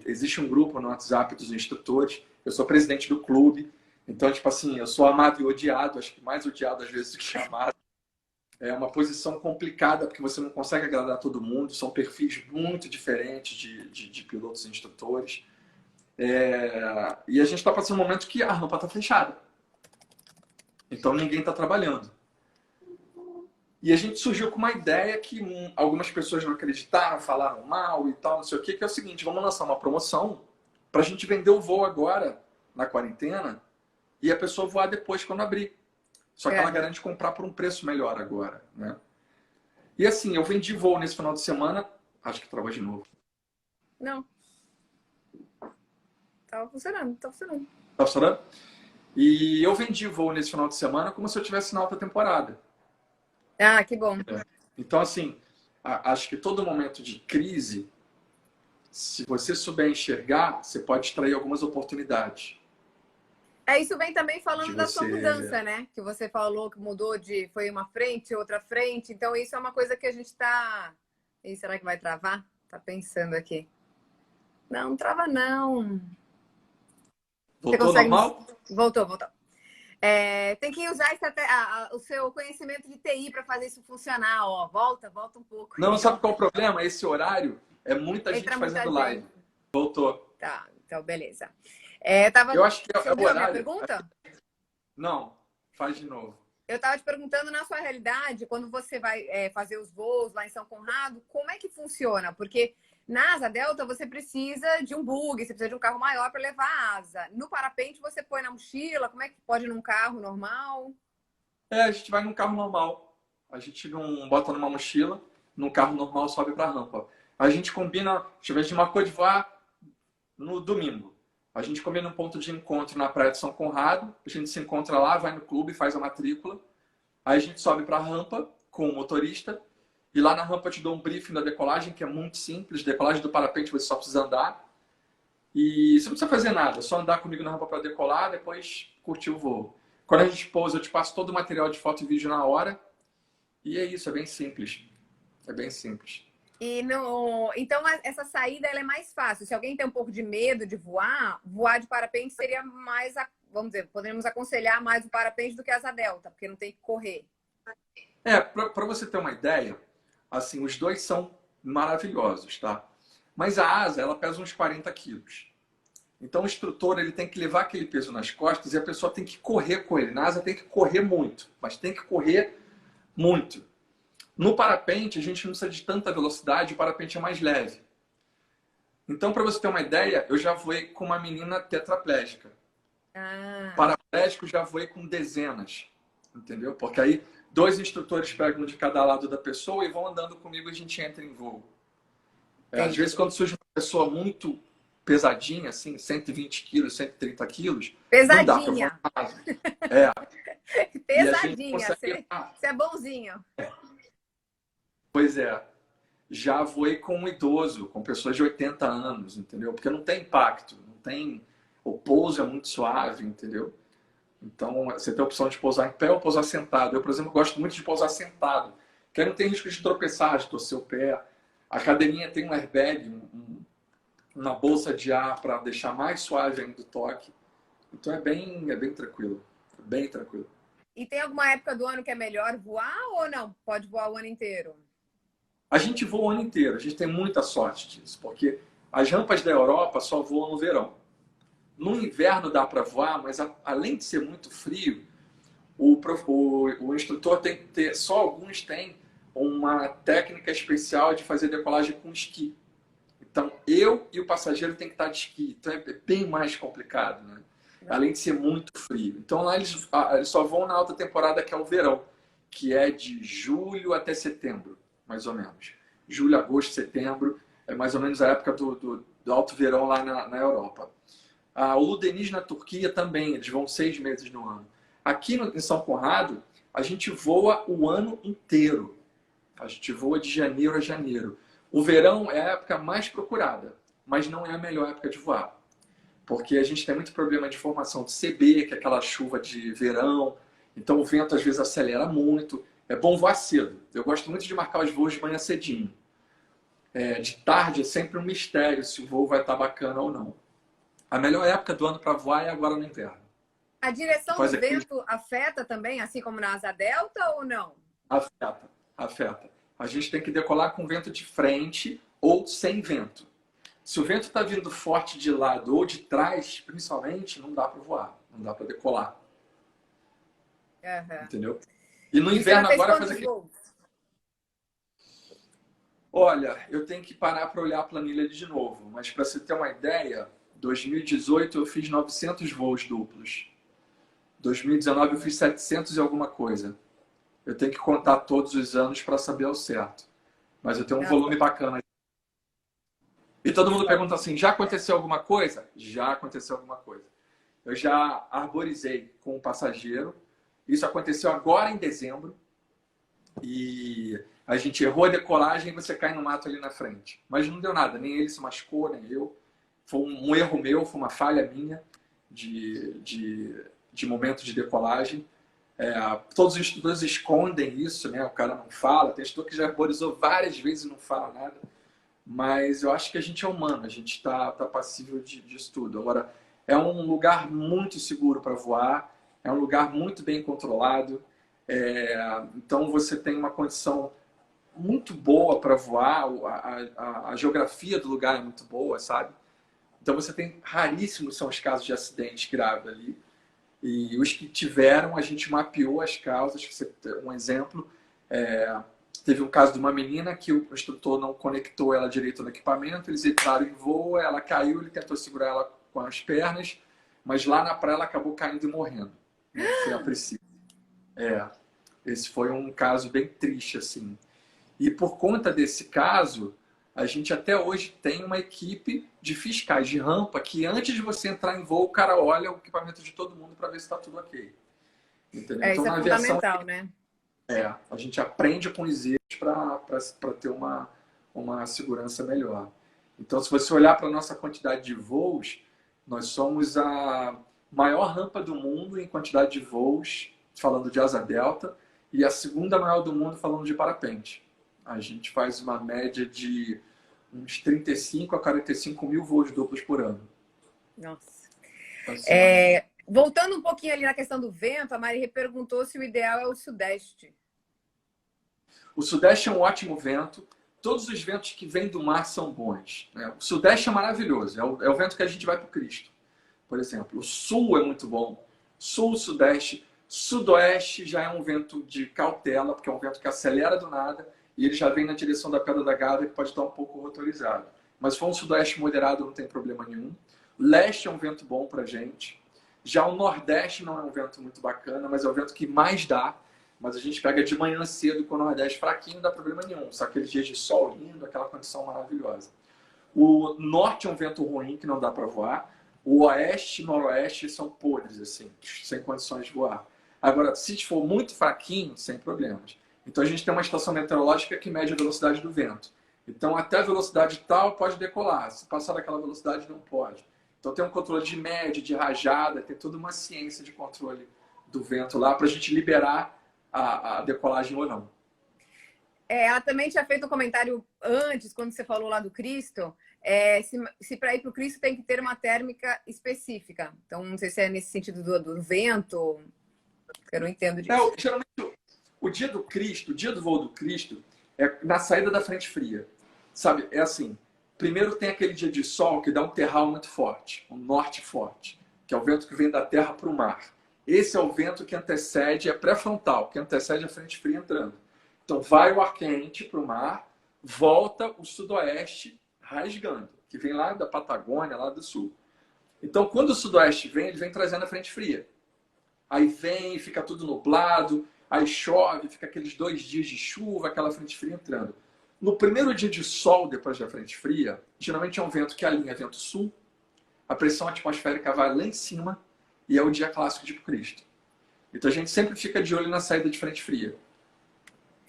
existe um grupo no WhatsApp dos instrutores, eu sou presidente do clube, então, tipo assim, eu sou amado e odiado, acho que mais odiado às vezes do que amado. É uma posição complicada, porque você não consegue agradar todo mundo, são perfis muito diferentes de pilotos e instrutores. E a gente está passando um momento que a rampa está fechada. Então ninguém está trabalhando. E a gente surgiu com uma ideia que algumas pessoas não acreditaram, falaram mal e tal, não sei o quê, que é o seguinte, vamos lançar uma promoção para a gente vender o voo agora, na quarentena, e a pessoa voar depois quando abrir. Só que ela garante comprar por um preço melhor agora, né? E assim, eu vendi voo nesse final de semana, acho que travou de novo. Não. Tava funcionando, tá funcionando. Tá funcionando? E eu vendi voo nesse final de semana como se eu estivesse na alta temporada. Ah, que bom. Então, assim, acho que todo momento de crise, se você souber enxergar, você pode extrair algumas oportunidades. Isso vem também falando da sua mudança, né? Que você falou que mudou foi uma frente, outra frente. Então, isso é uma coisa que a gente tá... E será que vai travar? Tá pensando aqui. Não, trava não. Voltou normal? Voltou. Tem que usar o seu conhecimento de TI para fazer isso funcionar. Ó, volta um pouco. Não, sabe qual é o problema? Esse horário é muita gente fazendo live. Voltou. Tá, então beleza. Eu acho que você ouviu a minha pergunta? Não, faz de novo. Eu estava te perguntando, na sua realidade, quando você vai fazer os voos lá em São Conrado, como é que funciona? Porque na Asa Delta você precisa de um bug, você precisa de um carro maior para levar a asa. No parapente você põe na mochila, como é que pode ir num carro normal? A gente vai num carro normal. A gente não bota numa mochila, num carro normal sobe para a rampa. A gente combina, a gente marcou de voar no domingo. A gente combina um ponto de encontro na Praia de São Conrado, a gente se encontra lá, vai no clube, faz a matrícula, aí a gente sobe para a rampa com o motorista, e lá na rampa eu te dou um briefing da decolagem, que é muito simples, decolagem do parapente você só precisa andar, e você não precisa fazer nada, é só andar comigo na rampa para decolar, depois curtir o voo. Quando a gente pousa, eu te passo todo o material de foto e vídeo na hora, e é isso, é bem simples. É bem simples. Então, essa saída ela é mais fácil. Se alguém tem um pouco de medo de voar de parapente seria mais, vamos dizer, poderíamos aconselhar mais o parapente do que a Asa Delta, porque não tem que correr. Para você ter uma ideia, assim, os dois são maravilhosos, tá? Mas a asa, ela pesa uns 40 quilos. Então, o instrutor, ele tem que levar aquele peso nas costas e a pessoa tem que correr com ele. Na asa tem que correr muito, mas tem que correr muito. No parapente, a gente não precisa de tanta velocidade, o parapente é mais leve. Então, para você ter uma ideia, eu já voei com uma menina tetraplégica. Paraplégico, já voei com dezenas, entendeu? Porque aí, 2 instrutores pegam de cada lado da pessoa e vão andando comigo e a gente entra em voo. Às vezes, quando surge uma pessoa muito pesadinha, assim, 120 quilos, 130 quilos... Pesadinha! Não dá pra pesadinha, você é bonzinho. Pois é. já voei com um idoso, com pessoas de 80 anos, entendeu? Porque não tem impacto, não tem... O pouso é muito suave, entendeu? Então, você tem a opção de pousar em pé ou pousar sentado. Eu, por exemplo, gosto muito de pousar sentado, porque aí não tem risco de tropeçar, de torcer o pé. A cadeirinha tem um airbag, uma bolsa de ar para deixar mais suave ainda o toque. Então, é bem tranquilo. Bem tranquilo. E tem alguma época do ano que é melhor voar ou não? Pode voar o ano inteiro? A gente voa o ano inteiro. A gente tem muita sorte disso, porque as rampas da Europa só voam no verão. No inverno dá para voar, mas além de ser muito frio, o instrutor tem que ter, só alguns têm uma técnica especial de fazer decolagem com esqui. Então, eu e o passageiro tem que estar de esqui. Então, é bem mais complicado, né? Além de ser muito frio. Então, lá eles só vão na alta temporada, que é o verão, que é de julho até setembro, mais ou menos. Julho, agosto, setembro, é mais ou menos a época do alto verão lá na Europa. O Ludeniz na Turquia também, eles vão 6 meses no ano. Aqui em São Conrado, a gente voa o ano inteiro. A gente voa de janeiro a janeiro. O verão é a época mais procurada, mas não é a melhor época de voar. Porque a gente tem muito problema de formação de CB, que é aquela chuva de verão. Então o vento às vezes acelera muito. É bom voar cedo. Eu gosto muito de marcar os voos de manhã cedinho. De tarde é sempre um mistério se o voo vai estar bacana ou não. A melhor época do ano para voar é agora no inverno. A direção do vento afeta também, assim como na asa delta, ou não? Afeta. A gente tem que decolar com vento de frente ou sem vento. Se o vento está vindo forte de lado ou de trás, principalmente, não dá para voar, não dá para decolar. Uhum. Entendeu? E no inverno agora faz aqui. Olha, eu tenho que parar para olhar a planilha de novo, mas para você ter uma ideia, 2018 eu fiz 900 voos duplos. 2019 eu fiz 700 e alguma coisa. Eu tenho que contar todos os anos para saber ao certo. Mas eu tenho um volume bacana. E todo mundo pergunta assim, já aconteceu alguma coisa? Já aconteceu alguma coisa. Eu já arborizei com um passageiro. Isso aconteceu agora em dezembro. E a gente errou a decolagem e você cai no mato ali na frente. Mas não deu nada, nem ele se machucou, nem eu. Foi um erro meu, foi uma falha minha de momento de decolagem. Todos os instrutores escondem isso, né? O cara não fala. Tem instrutor que já arborizou várias vezes e não fala nada. Mas eu acho que a gente é humano, a gente está passível disso tudo. Agora, é um lugar muito seguro para voar, é um lugar muito bem controlado. Então, você tem uma condição muito boa para voar, a geografia do lugar é muito boa, sabe? Então, você tem, raríssimos são os casos de acidente grave ali. E os que tiveram, a gente mapeou as causas. Um exemplo, teve um caso de uma menina que o instrutor não conectou ela direito no equipamento, eles entraram em voo, ela caiu, ele tentou segurar ela com as pernas, mas lá na praia ela acabou caindo e morrendo. Foi a princípio. Esse foi um caso bem triste, assim. E por conta desse caso, a gente até hoje tem uma equipe de fiscais de rampa que antes de você entrar em voo, o cara olha o equipamento de todo mundo para ver se está tudo ok. Entendeu? Então, isso na é aviação, fundamental, né? a gente aprende com os erros para ter uma segurança melhor. Então, se você olhar para a nossa quantidade de voos, nós somos a maior rampa do mundo em quantidade de voos, falando de asa delta, e a segunda maior do mundo falando de parapente. A gente faz uma média de uns 35 a 45 mil voos duplos por ano. Nossa. Assim, voltando um pouquinho ali na questão do vento, a Mari perguntou se o ideal é o sudeste. O sudeste é um ótimo vento. Todos os ventos que vêm do mar são bons, né? O sudeste é maravilhoso. É o vento que a gente vai para o Cristo, por exemplo. O sul é muito bom. Sul, sudeste. Sudoeste já é um vento de cautela, porque é um vento que acelera do nada e ele já vem na direção da Pedra da Gávea, que pode estar um pouco rotorizado. Mas se for um sudoeste moderado, não tem problema nenhum. Leste é um vento bom para a gente. Já o nordeste não é um vento muito bacana, mas é o vento que mais dá. Mas a gente pega de manhã cedo com o nordeste fraquinho, não dá problema nenhum. Só aqueles dias de sol lindo, aquela condição maravilhosa. O norte é um vento ruim, que não dá para voar. O oeste e noroeste são podres, assim, sem condições de voar. Agora, se for muito fraquinho, sem problemas. Então a gente tem uma estação meteorológica que mede a velocidade do vento. Então, até a velocidade tal pode decolar. Se passar daquela velocidade, não pode. Então, tem um controle de média, de rajada, tem toda uma ciência de controle do vento lá para a gente liberar a decolagem ou não. Ela também tinha feito um comentário antes, quando você falou lá do Cristo, se para ir para o Cristo tem que ter uma térmica específica. Então, não sei se é nesse sentido do vento, eu não entendo disso. Geralmente, o dia do Cristo, o dia do voo do Cristo, é na saída da frente fria. Sabe, é assim, primeiro tem aquele dia de sol que dá um terral muito forte, um norte forte, que é o vento que vem da terra para o mar. Esse é o vento que antecede, é pré-frontal, que antecede a frente fria entrando. Então vai o ar quente para o mar, volta o sudoeste rasgando, que vem lá da Patagônia, lá do sul. Então quando o sudoeste vem, ele vem trazendo a frente fria. Aí vem, fica tudo nublado, aí chove, fica aqueles 2 dias de chuva, aquela frente fria entrando. No primeiro dia de sol, depois da frente fria, geralmente é um vento que alinha vento sul, a pressão atmosférica vai lá em cima e é o dia clássico de Cristo. Então a gente sempre fica de olho na saída de frente fria,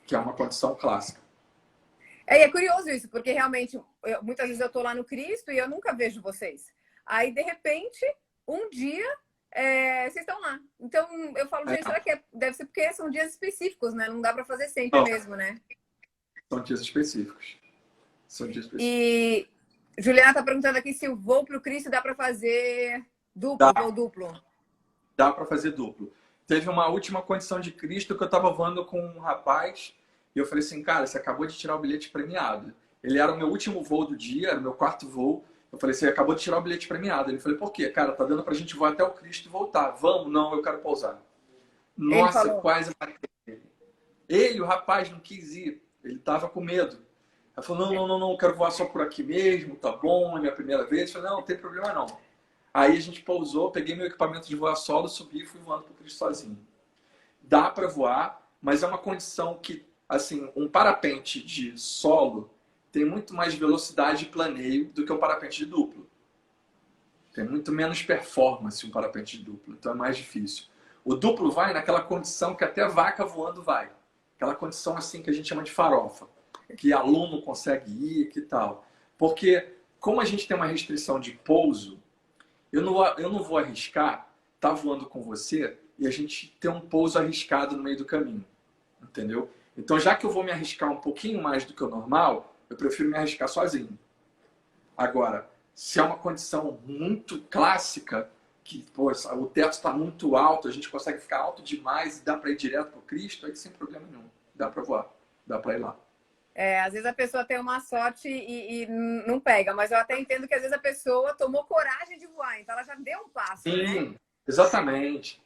que é uma condição clássica. E é curioso isso, porque realmente, muitas vezes eu estou lá no Cristo e eu nunca vejo vocês. Aí, de repente, um dia, vocês estão lá. Então, eu falo, gente, será que deve ser porque são dias específicos, né? Não dá para fazer sempre mesmo, né? São dias específicos. São dias específicos. E Juliana está perguntando aqui se o voo para o Cristo dá para fazer duplo, voo duplo. Dá para fazer duplo. Teve uma última condição de Cristo que eu estava voando com um rapaz e eu falei assim, cara, você acabou de tirar o bilhete premiado. Ele era o meu último voo do dia, era o meu 4º voo. Eu falei, você acabou de tirar o bilhete premiado. Ele falou, por quê? Cara, tá dando pra gente voar até o Cristo e voltar. Vamos? Não, eu quero pousar. Nossa, quase matei ele, o rapaz, não quis ir. Ele tava com medo. Ele falou, não, eu quero voar só por aqui mesmo, tá bom, é minha primeira vez. Eu falei, não tem problema não. Aí a gente pousou, peguei meu equipamento de voar solo, subi e fui voando pro Cristo sozinho. Dá para voar, mas é uma condição que, assim, um parapente de solo tem muito mais velocidade e planeio do que um parapente de duplo. Tem muito menos performance um parapente de duplo, então é mais difícil. O duplo vai naquela condição que até vaca voando vai. Aquela condição assim que a gente chama de farofa, que aluno consegue ir, que tal. Porque como a gente tem uma restrição de pouso, eu não vou arriscar estar voando com você e a gente ter um pouso arriscado no meio do caminho. Entendeu? Então, já que eu vou me arriscar um pouquinho mais do que o normal, eu prefiro me arriscar sozinho. Agora, se é uma condição muito clássica, que pô, o teto está muito alto, a gente consegue ficar alto demais e dá para ir direto para o Cristo, aí sem problema nenhum. Dá para voar, dá para ir lá. Às vezes a pessoa tem uma sorte e não pega, mas eu até entendo que às vezes a pessoa tomou coragem de voar, então ela já deu um passo. Sim, né? Exatamente.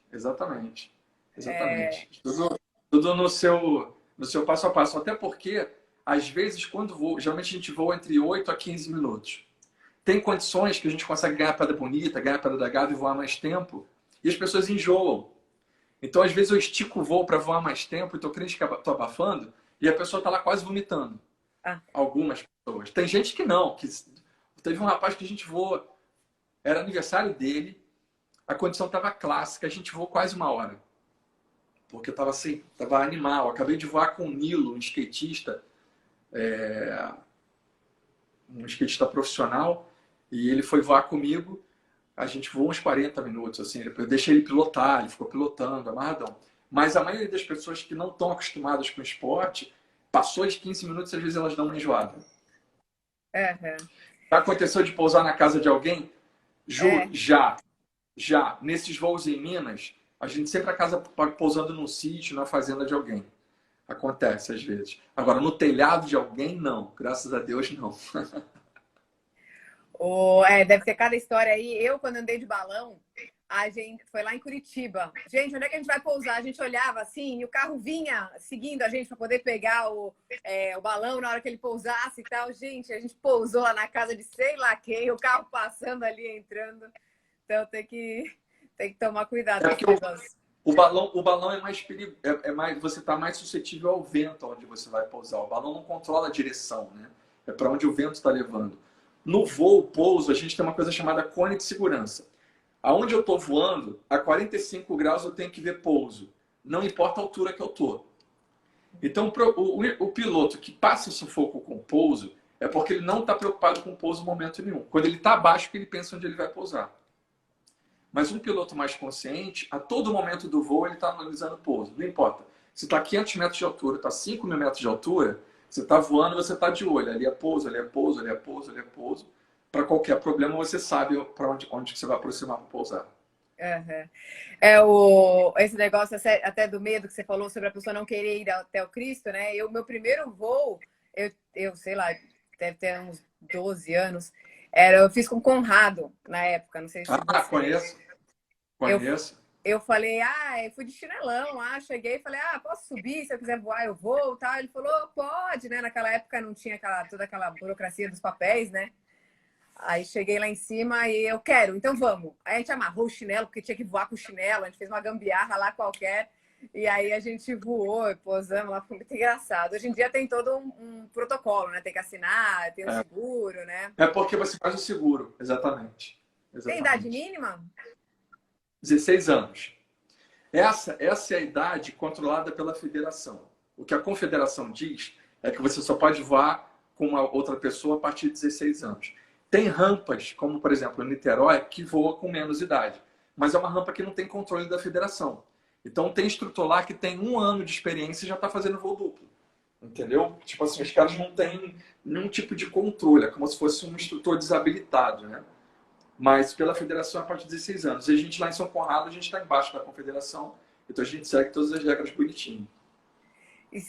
Tudo no seu passo a passo. Até porque, às vezes, quando voa, geralmente a gente voa entre 8 a 15 minutos. Tem condições que a gente consegue ganhar pedra bonita, ganhar pedra da Gávea e voar mais tempo, e as pessoas enjoam. Então, às vezes, eu estico o voo para voar mais tempo e estou crente que estou abafando, e a pessoa está lá quase vomitando. Algumas pessoas. Tem gente que não. Teve um rapaz que a gente voa, era aniversário dele, a condição estava clássica, a gente voou quase 1 hora. Porque estava assim, estava animal. Acabei de voar com o Nilo, um skatista profissional, e ele foi voar comigo. A gente voou uns 40 minutos, assim, eu deixei ele pilotar, ele ficou pilotando, amarradão. Mas a maioria das pessoas que não estão acostumadas com o esporte, passou de 15 minutos, às vezes elas dão uma enjoada. Já aconteceu de pousar na casa de alguém? Ju, já. Nesses voos em Minas, a gente sempre acaba pousando num sítio, na fazenda de alguém. Acontece às vezes. Agora, no telhado de alguém, não. Graças a Deus, não. Deve ter cada história aí. Eu, quando andei de balão, a gente foi lá em Curitiba. Gente, onde é que a gente vai pousar? A gente olhava assim e o carro vinha seguindo a gente para poder pegar o balão na hora que ele pousasse e tal. Gente, a gente pousou lá na casa de sei lá quem, o carro passando ali, entrando. Então tem que tomar cuidado. O balão é mais perigo, você está mais suscetível ao vento onde você vai pousar. O balão não controla a direção, né? É para onde o vento está levando. No voo, pouso, a gente tem uma coisa chamada cone de segurança. Aonde eu estou voando, a 45 graus eu tenho que ver pouso. Não importa a altura que eu estou. Então, o piloto que passa o sufoco com pouso, é porque ele não está preocupado com o pouso em momento nenhum. Quando ele está abaixo, que ele pensa onde ele vai pousar. Mas um piloto mais consciente, a todo momento do voo, ele está analisando o pouso. Não importa. Se está 500 metros de altura, está 5.000 metros de altura, você está voando, você está de olho. Ali é pouso, ali é pouso, ali é pouso, ali é pouso. Para qualquer problema, você sabe para onde você vai aproximar para pousar. Uhum. Esse negócio até do medo que você falou sobre a pessoa não querer ir até o Cristo, né? Meu primeiro voo, eu sei lá, deve ter uns 12 anos, eu fiz com o Conrado na época, não sei se você... Conheço. Conheço. Eu falei, eu fui de chinelão lá, cheguei e falei, posso subir, se eu quiser voar, eu vou, tal. Ele falou, pode, né? Naquela época não tinha toda aquela burocracia dos papéis, né? Aí cheguei lá em cima e eu quero, então vamos. Aí a gente amarrou o chinelo, porque tinha que voar com o chinelo, a gente fez uma gambiarra lá qualquer, e aí a gente voou e posamos lá, foi muito engraçado. Hoje em dia tem todo um protocolo, né? Tem que assinar, tem o seguro, né? É porque você faz o seguro, exatamente. Tem idade mínima? 16 anos. Essa é a idade controlada pela federação. O que a confederação diz é que você só pode voar com uma outra pessoa a partir de 16 anos. Tem rampas, como por exemplo em Niterói, que voa com menos idade. Mas é uma rampa que não tem controle da federação. Então tem instrutor lá que tem 1 ano de experiência e já está fazendo voo duplo. Entendeu? Tipo assim, os caras não têm nenhum tipo de controle. É como se fosse um instrutor desabilitado, né? Mas pela federação a partir de 16 anos. E a gente lá em São Conrado, a gente está embaixo da confederação. Então a gente segue todas as regras bonitinho.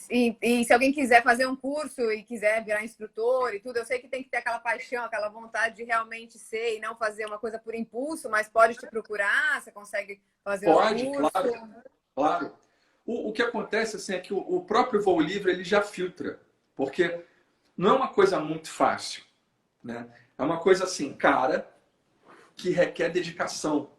E se alguém quiser fazer um curso e quiser virar instrutor e tudo, eu sei que tem que ter aquela paixão, aquela vontade de realmente ser e não fazer uma coisa por impulso, mas pode te procurar, você consegue fazer o curso. Claro, claro. O que acontece assim, é que o próprio voo livre ele já filtra, porque não é uma coisa muito fácil, né? É uma coisa assim, cara, que requer dedicação.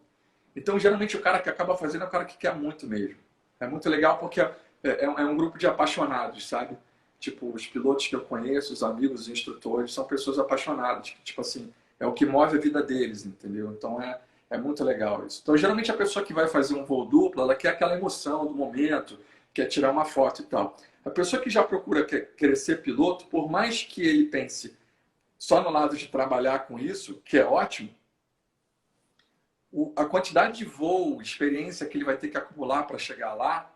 Então, geralmente, o cara que acaba fazendo é o cara que quer muito mesmo. É muito legal porque é um grupo de apaixonados, sabe? Tipo, os pilotos que eu conheço, os amigos, os instrutores, são pessoas apaixonadas. Tipo assim, é o que move a vida deles, entendeu? Então, é muito legal isso. Então, geralmente, a pessoa que vai fazer um voo duplo, ela quer aquela emoção do momento, quer tirar uma foto e tal. A pessoa que já procura querer ser piloto, por mais que ele pense só no lado de trabalhar com isso, que é ótimo, a quantidade de voo, experiência que ele vai ter que acumular para chegar lá,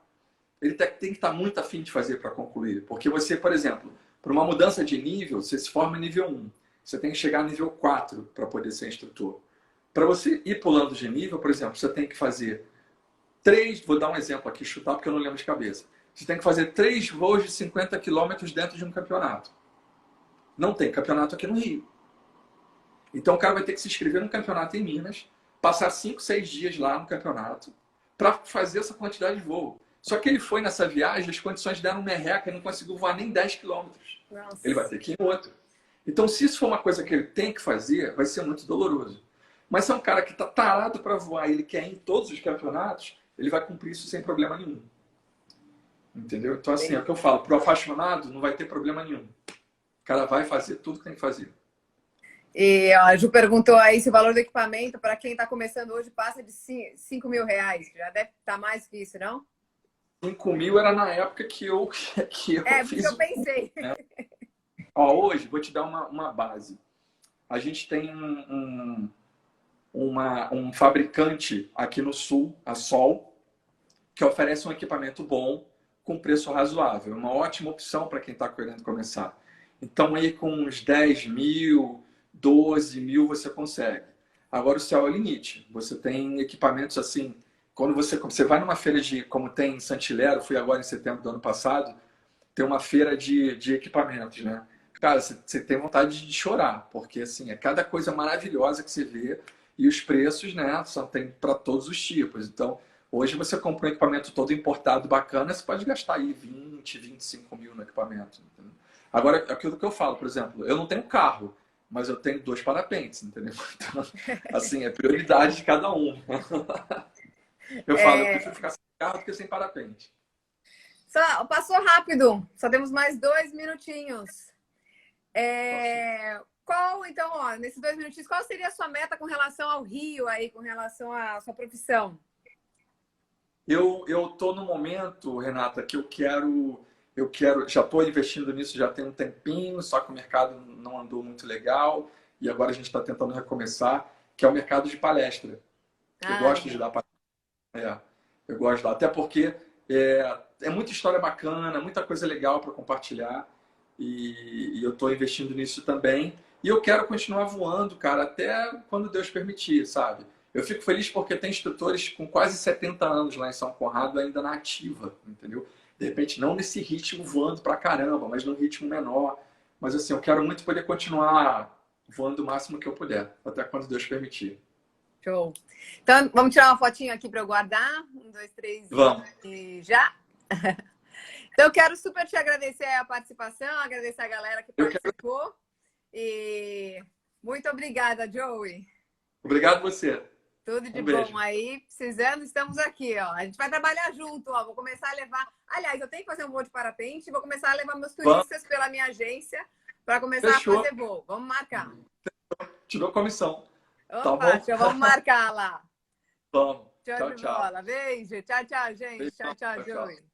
ele tem que estar muito afim de fazer para concluir. Porque você, por exemplo, para uma mudança de nível, você se forma em nível 1. Você tem que chegar a nível 4 para poder ser instrutor. Para você ir pulando de nível, por exemplo, você tem que fazer 3, vou dar um exemplo aqui, chutar porque eu não lembro de cabeça. Você tem que fazer 3 voos de 50 quilômetros dentro de um campeonato. Não tem campeonato aqui no Rio. Então o cara vai ter que se inscrever num campeonato em Minas, passar 5, 6 dias lá no campeonato para fazer essa quantidade de voo. Só que ele foi nessa viagem, as condições deram merreca e não conseguiu voar nem 10 quilômetros. Ele vai ter que ir em outro. Então, se isso for uma coisa que ele tem que fazer, vai ser muito doloroso. Mas se é um cara que está tarado para voar e ele quer ir em todos os campeonatos, ele vai cumprir isso sem problema nenhum. Entendeu? Então, assim, é o que eu falo. Para o apaixonado, não vai ter problema nenhum. O cara vai fazer tudo que tem que fazer. E a Ju perguntou aí se o valor do equipamento para quem está começando hoje passa de 5 mil reais. Já deve estar mais que isso, não? 5 mil era na época que eu fiz. Eu pensei. Né? Ó, hoje, vou te dar uma base. A gente tem um fabricante aqui no Sul, a Sol, que oferece um equipamento bom com preço razoável. Uma ótima opção para quem está querendo começar. Então, aí com uns 10 mil, 12 mil você consegue. Agora, o céu é o limite. Você tem equipamentos assim... Quando você vai numa feira como tem em Santilero, fui agora em setembro do ano passado, tem uma feira de equipamentos, né? Cara, você tem vontade de chorar, porque assim, é cada coisa maravilhosa que você vê e os preços, né, tem para todos os tipos. Então, hoje você compra um equipamento todo importado bacana, você pode gastar aí 20, 25 mil no equipamento. Entendeu? Agora, aquilo que eu falo, por exemplo, eu não tenho carro, mas eu tenho 2 parapentes, entendeu? Então, assim, é prioridade de cada um. Eu falo, eu prefiro ficar sem carro do que sem parapente. Passou rápido. Só temos mais 2 minutinhos. Qual, então, ó, nesses 2 minutinhos, qual seria a sua meta com relação ao Rio aí, com relação à sua profissão? Eu tô no momento, Renata, que eu quero, já estou investindo nisso já tem um tempinho, só que o mercado não andou muito legal e agora a gente está tentando recomeçar, que é o mercado de palestra. Eu gosto de dar palestra. Eu gosto de dar. Até porque é muita história bacana, muita coisa legal para compartilhar e eu estou investindo nisso também. E eu quero continuar voando, cara, até quando Deus permitir, sabe? Eu fico feliz porque tem instrutores com quase 70 anos lá em São Conrado ainda na ativa, entendeu? De repente, não nesse ritmo voando pra caramba, mas num ritmo menor. Mas assim, eu quero muito poder continuar voando o máximo que eu puder, até quando Deus permitir. Show. Então, vamos tirar uma fotinha aqui para eu guardar. 1, 2, 3 Vamos. E já. Então, eu quero super te agradecer a participação, agradecer a galera que participou. E muito obrigada, Joey. Obrigado você. Tudo de bom aí. Precisando, estamos aqui, ó. A gente vai trabalhar junto, ó. Vou começar a levar... Aliás, eu tenho que fazer um voo de parapente e vou começar a levar meus turistas pela minha agência para começar a fazer voo. Vamos marcar. Tirou comissão. Opa, tá bom? Vamos marcar lá. Vamos. Tchau, tchau. Beijo. Tchau, tchau, gente. Beijo. Tchau, Joey.